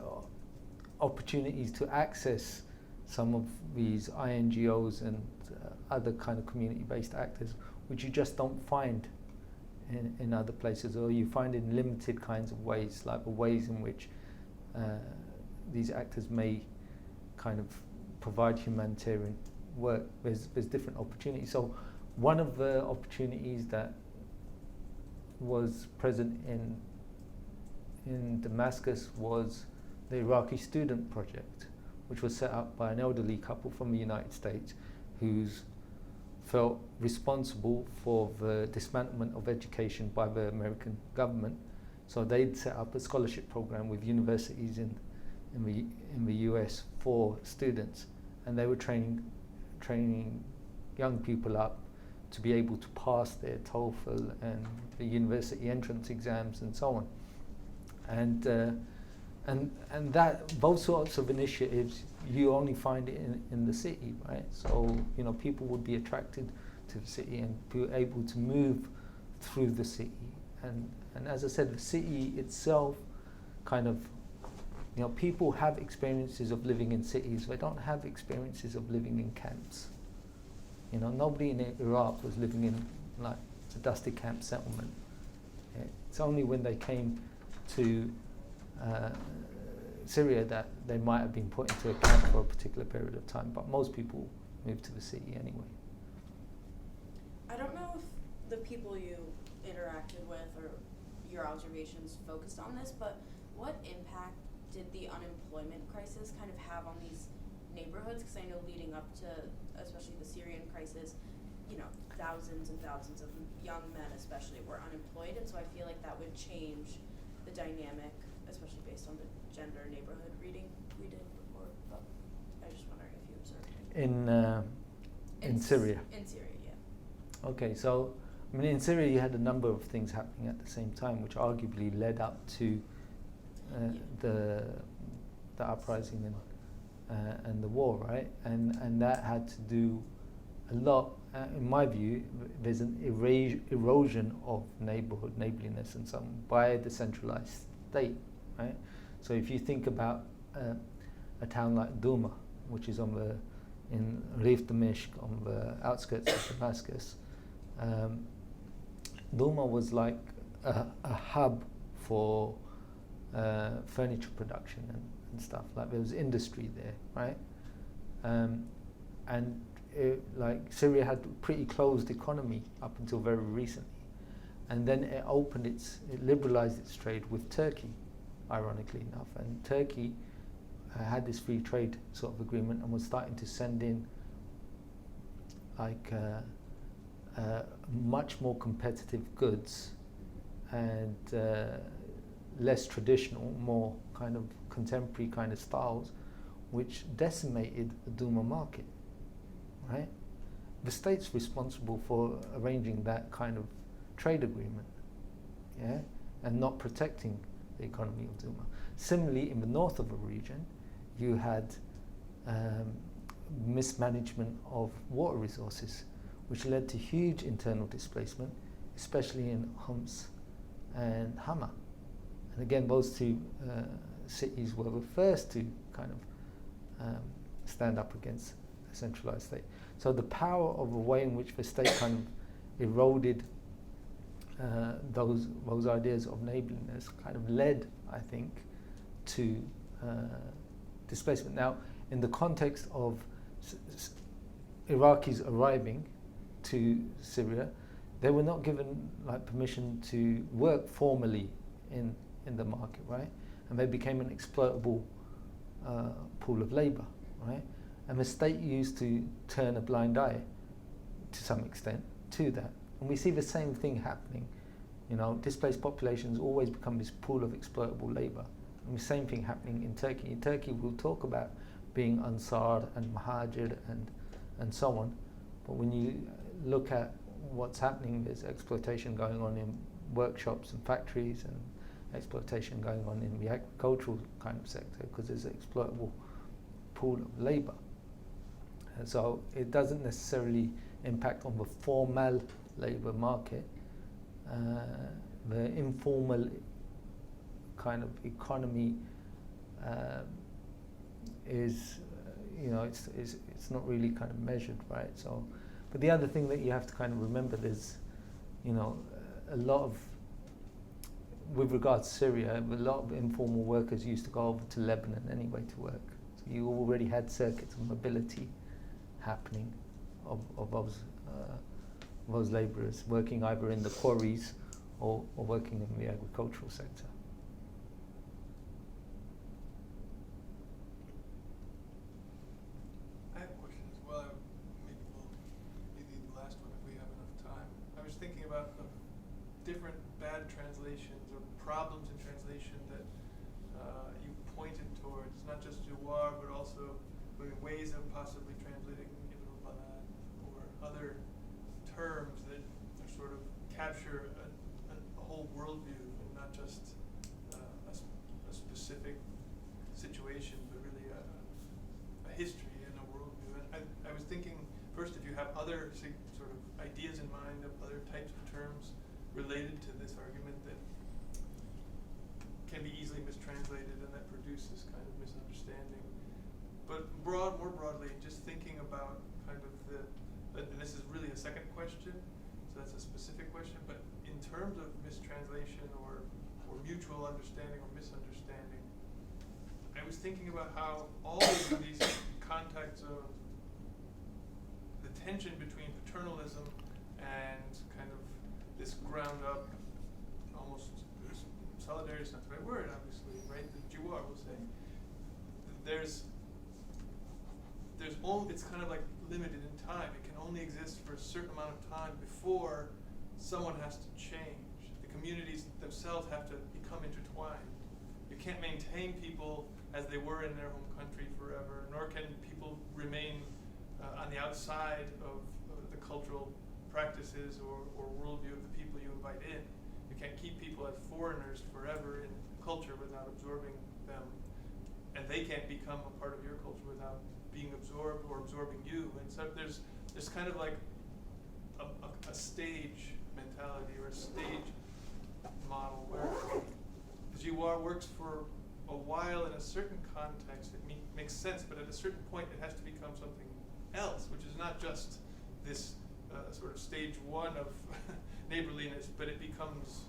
opportunities to access some of these INGOs and other kind of community-based actors, which you just don't find in other places, or you find in limited kinds of ways, like the ways in which these actors may kind of provide humanitarian work. There's different opportunities. So one of the opportunities that was present in Damascus was the Iraqi Student Project, which was set up by an elderly couple from the United States who's felt responsible for the dismantlement of education by the American government. So they'd set up a scholarship program with universities in the US for students, and they were training young people up to be able to pass their TOEFL and the university entrance exams and so on. And that those sorts of initiatives you only find it in the city, right? So people would be attracted to the city and be able to move through the city. And as I said, the city itself kind of, people have experiences of living in cities. They don't have experiences of living in camps. Nobody in Iraq was living in a dusty camp settlement. It's only when they came to Syria that they might have been put into a camp for a particular period of time, but most people moved to the city anyway. I don't know if the people you interacted with or your observations focused on this, but what impact did the unemployment crisis kind of have on these neighborhoods? Because I know leading up to, especially the Syrian crisis, thousands and thousands of young men especially were unemployed, and so I feel like that would change the dynamic, especially based on the gender neighborhood reading we did before. But I was just wondering if you observed it. In Syria. In Syria, yeah. Okay, so I mean, in Syria you had a number of things happening at the same time, which arguably led up to the uprising and the war, right? And that had to do a lot. In my view, there's an erosion of neighborhood, neighborliness, and so on by the centralized state, right? So if you think about a town like Douma, which is in Rif Dimishq, on the outskirts of Damascus, Douma was like a hub for furniture production and stuff. Like there was industry there, right? And like Syria had a pretty closed economy up until very recently, and then it liberalized its trade with Turkey, ironically enough. And Turkey had this free trade sort of agreement and was starting to send in like much more competitive goods and less traditional, more kind of contemporary kind of styles, which decimated the Douma market, right? The state's responsible for arranging that kind of trade agreement, yeah, and not protecting the economy of Douma. Similarly, in the north of the region, you had mismanagement of water resources, which led to huge internal displacement, especially in Homs and Hama. And again, those two cities were the first to kind of stand up against a centralized state. So the power of the way in which the state kind of eroded those ideas of neighborliness kind of led, I think, to displacement. Now, in the context of Iraqis arriving to Syria, they were not given like permission to work formally in the market, right? And they became an exploitable pool of labor, right? And the state used to turn a blind eye, to some extent, to that. And we see the same thing happening. You know, displaced populations always become this pool of exploitable labor. And the same thing happening in Turkey. In Turkey, we'll talk about being Ansar and Muhajir and so on. But when you look at what's happening, there's exploitation going on in workshops and factories, and exploitation going on in the agricultural kind of sector, because there's an exploitable pool of labor. And so it doesn't necessarily impact on the formal labor market. The informal kind of economy is, you know, it's not really kind of measured, right? So, but the other thing that you have to kind of remember, there's, you know, a lot of, with regards to Syria, a lot of informal workers used to go over to Lebanon anyway to work. So you already had circuits of mobility happening of those labourers working either in the quarries or working in the agricultural sector. I have a question as well. Maybe we'll be the last one if we have enough time. I was thinking about the different bad translations or problems in translation that you pointed towards, not just Jiwār, but also ways of possibly translating Ibn al-Balad or other terms that are sort of capture a whole worldview and not just a specific situation, but really a history and a worldview. And I was thinking first, if you have other sort of ideas in mind of other types of terms related to this argument that can be easily mistranslated and that produce this kind of misunderstanding. But more broadly, just thinking about kind of and this is really a second question, so that's a specific question, but in terms of mistranslation or mutual understanding or misunderstanding, I was thinking about how all of these contexts of the tension between paternalism and kind of this ground up, almost, solidarity is not the right word, obviously, right? The Jiwār will say. It's kind of like limited in time. It can only exist for a certain amount of time before someone has to change. The communities themselves have to become intertwined. You can't maintain people as they were in their home country forever, nor can people remain on the outside of the cultural practices or worldview of the people you invite in. You can't keep people as foreigners forever in culture without absorbing them, and they can't become a part of your culture without being absorbed or absorbing you. And so there's kind of like a stage mentality or a stage model where Jiwār works for a while in a certain context. It makes sense, but at a certain point it has to become something else, which is not just this sort of stage one of neighborliness, but it becomes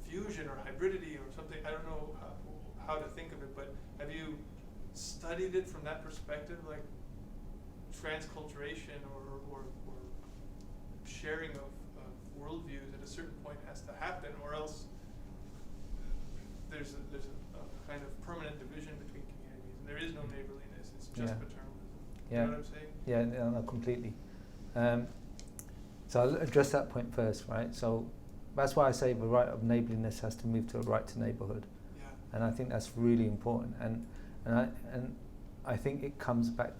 fusion or hybridity or something. I don't know how to think of it, but have you studied it from that perspective, like transculturation or sharing of worldviews at a certain point has to happen, or else there's a kind of permanent division between communities, and there is no neighborliness. It's just paternalism. Yeah. You know what I'm saying? Yeah, no, completely. So I'll address that point first, right? So that's why I say the right of neighborliness has to move to a right to neighborhood. Yeah. And I think that's really important. And I think it comes back,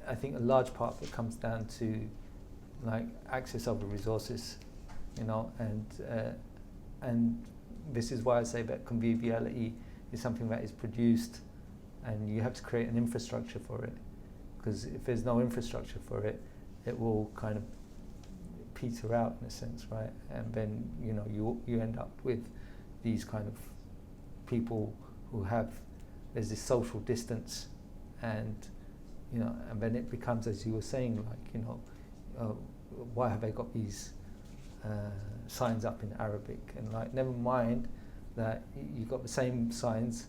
I think a large part of it comes down to like access over resources, you know, and this is why I say that conviviality is something that is produced, and you have to create an infrastructure for it, because if there's no infrastructure for it, it will kind of peter out in a sense, right? And then you end up with these kind of people who there's this social distance, and and then it becomes, as you were saying, like why have they got these signs up in Arabic, and like never mind that you got the same signs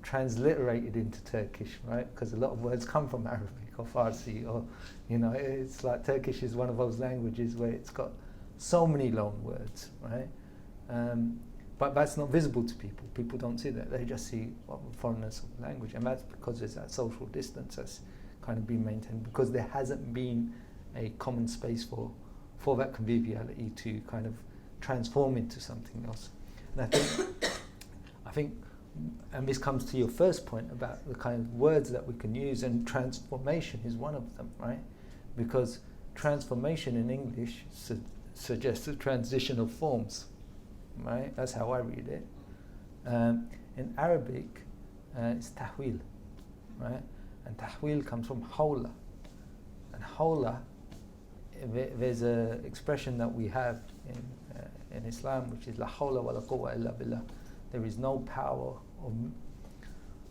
transliterated into Turkish, right? Because a lot of words come from Arabic or Farsi, or it's like Turkish is one of those languages where it's got so many loan words, right? But that's not visible to people. People don't see that. They just see the foreignness of the language, and that's because there's that social distance that's kind of been maintained, because there hasn't been a common space for that conviviality to kind of transform into something else. And I think, and this comes to your first point about the kind of words that we can use, and transformation is one of them, right? Because transformation in English suggests a transition of forms, right? That's how I read it. In Arabic, it's tahwil, right? And tahwil comes from hawla. And hawla, there's an expression that we have in Islam, which is la hawla wa la quwwa illa billah. There is no power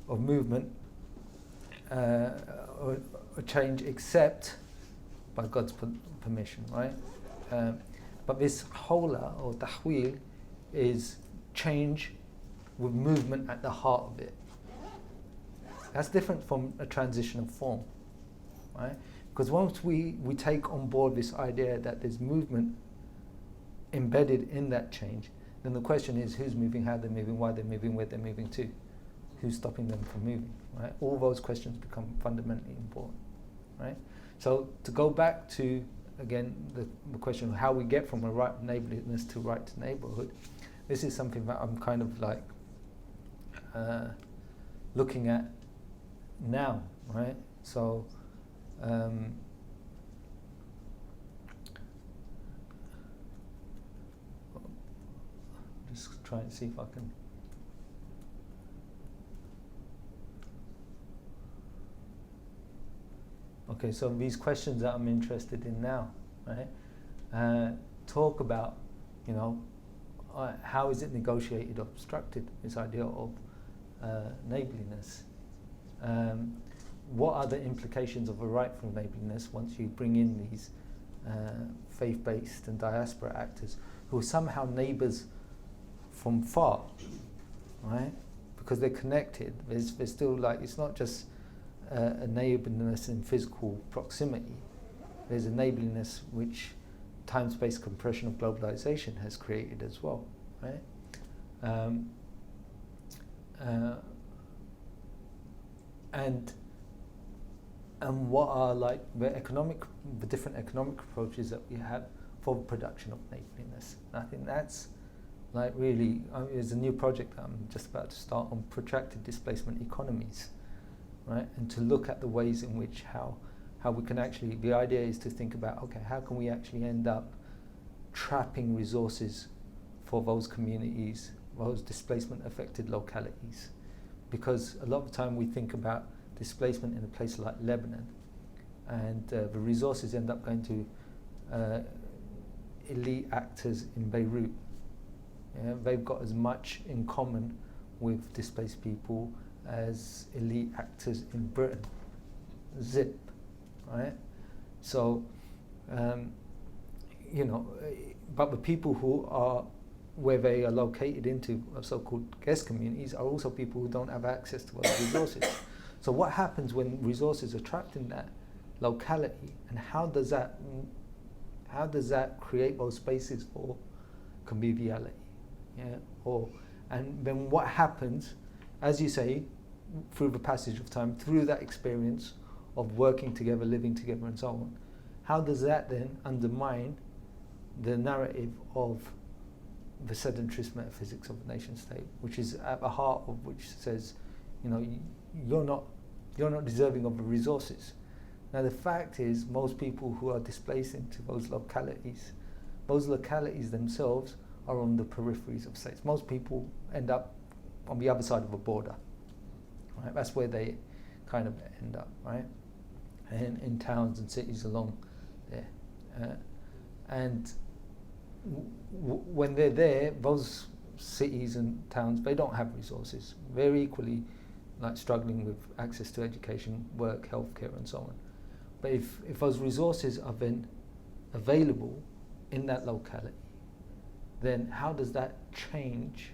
of movement or change except by God's permission, right? But this hawla or tahwil is change with movement at the heart of it. That's different from a transition of form, right? Because once we take on board this idea that there's movement embedded in that change, then the question is who's moving, how they're moving, why they're moving, where they're moving to, who's stopping them from moving, right? All those questions become fundamentally important, right? So to go back to, again, the question of how we get from a right of neighborliness to right to neighborhood, this is something that I'm kind of like looking at now, right? So just try and see if I can. Okay, so these questions that I'm interested in now, right? Talk about, how is it negotiated or obstructed, this idea of neighborliness? What are the implications of a rightful neighborliness once you bring in these faith-based and diaspora actors who are somehow neighbors from far, right? Because they're connected. There's still like, it's not just a neighborliness in physical proximity. There's a neighborliness which time-space compression of globalization has created as well, right? And and what are like the different economic approaches that we have for the production of neighbourliness. And I think that's like really, there's a new project that I'm just about to start on protracted displacement economies, right? And to look at the ways in which how we can actually, the idea is to think about, okay, how can we actually end up trapping resources for those communities, those displacement affected localities? Because a lot of the time we think about displacement in a place like Lebanon, and the resources end up going to elite actors in Beirut. Yeah, they've got as much in common with displaced people as elite actors in Britain. Zip, right? So, you know, but the people who are where they are located into so-called guest communities are also people who don't have access to those resources. So what happens when resources are trapped in that locality, and how does that create those spaces for conviviality? Yeah, and then what happens, as you say, through the passage of time, through that experience of working together, living together, and so on, how does that then undermine the narrative of the sedentarist metaphysics of the nation state, which is at the heart of which says, you know, you're not deserving of the resources. Now the fact is, most people who are displaced into those localities themselves are on the peripheries of states. Most people end up on the other side of a border, right? That's where they kind of end up, right? And in towns and cities along there. And when they're there, those cities and towns, they don't have resources. They're equally like struggling with access to education, work, healthcare, and so on. But if those resources are then available in that locality, then how does that change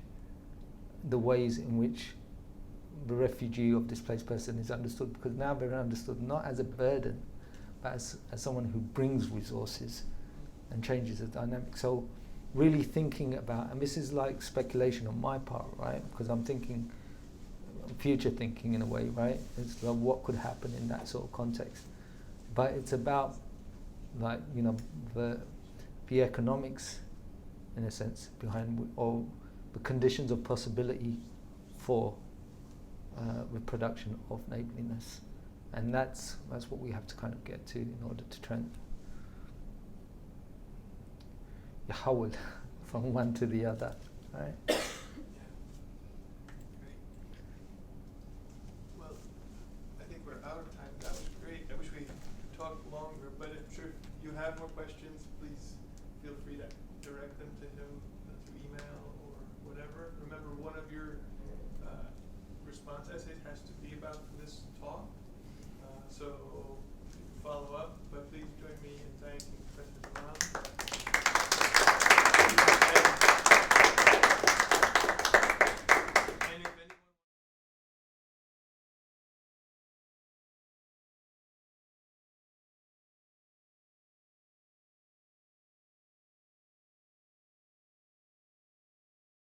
the ways in which the refugee or displaced person is understood? Because now they're understood not as a burden, but as someone who brings resources and changes the dynamic. So really thinking about, and this is like speculation on my part, right? Because I'm thinking, future thinking in a way, right? It's like what could happen in that sort of context. But it's about, like, you know, the economics, in a sense, behind, or the conditions of possibility for the production of neighbourliness. And that's what we have to kind of get to in order to try and يحول from one to the other, right?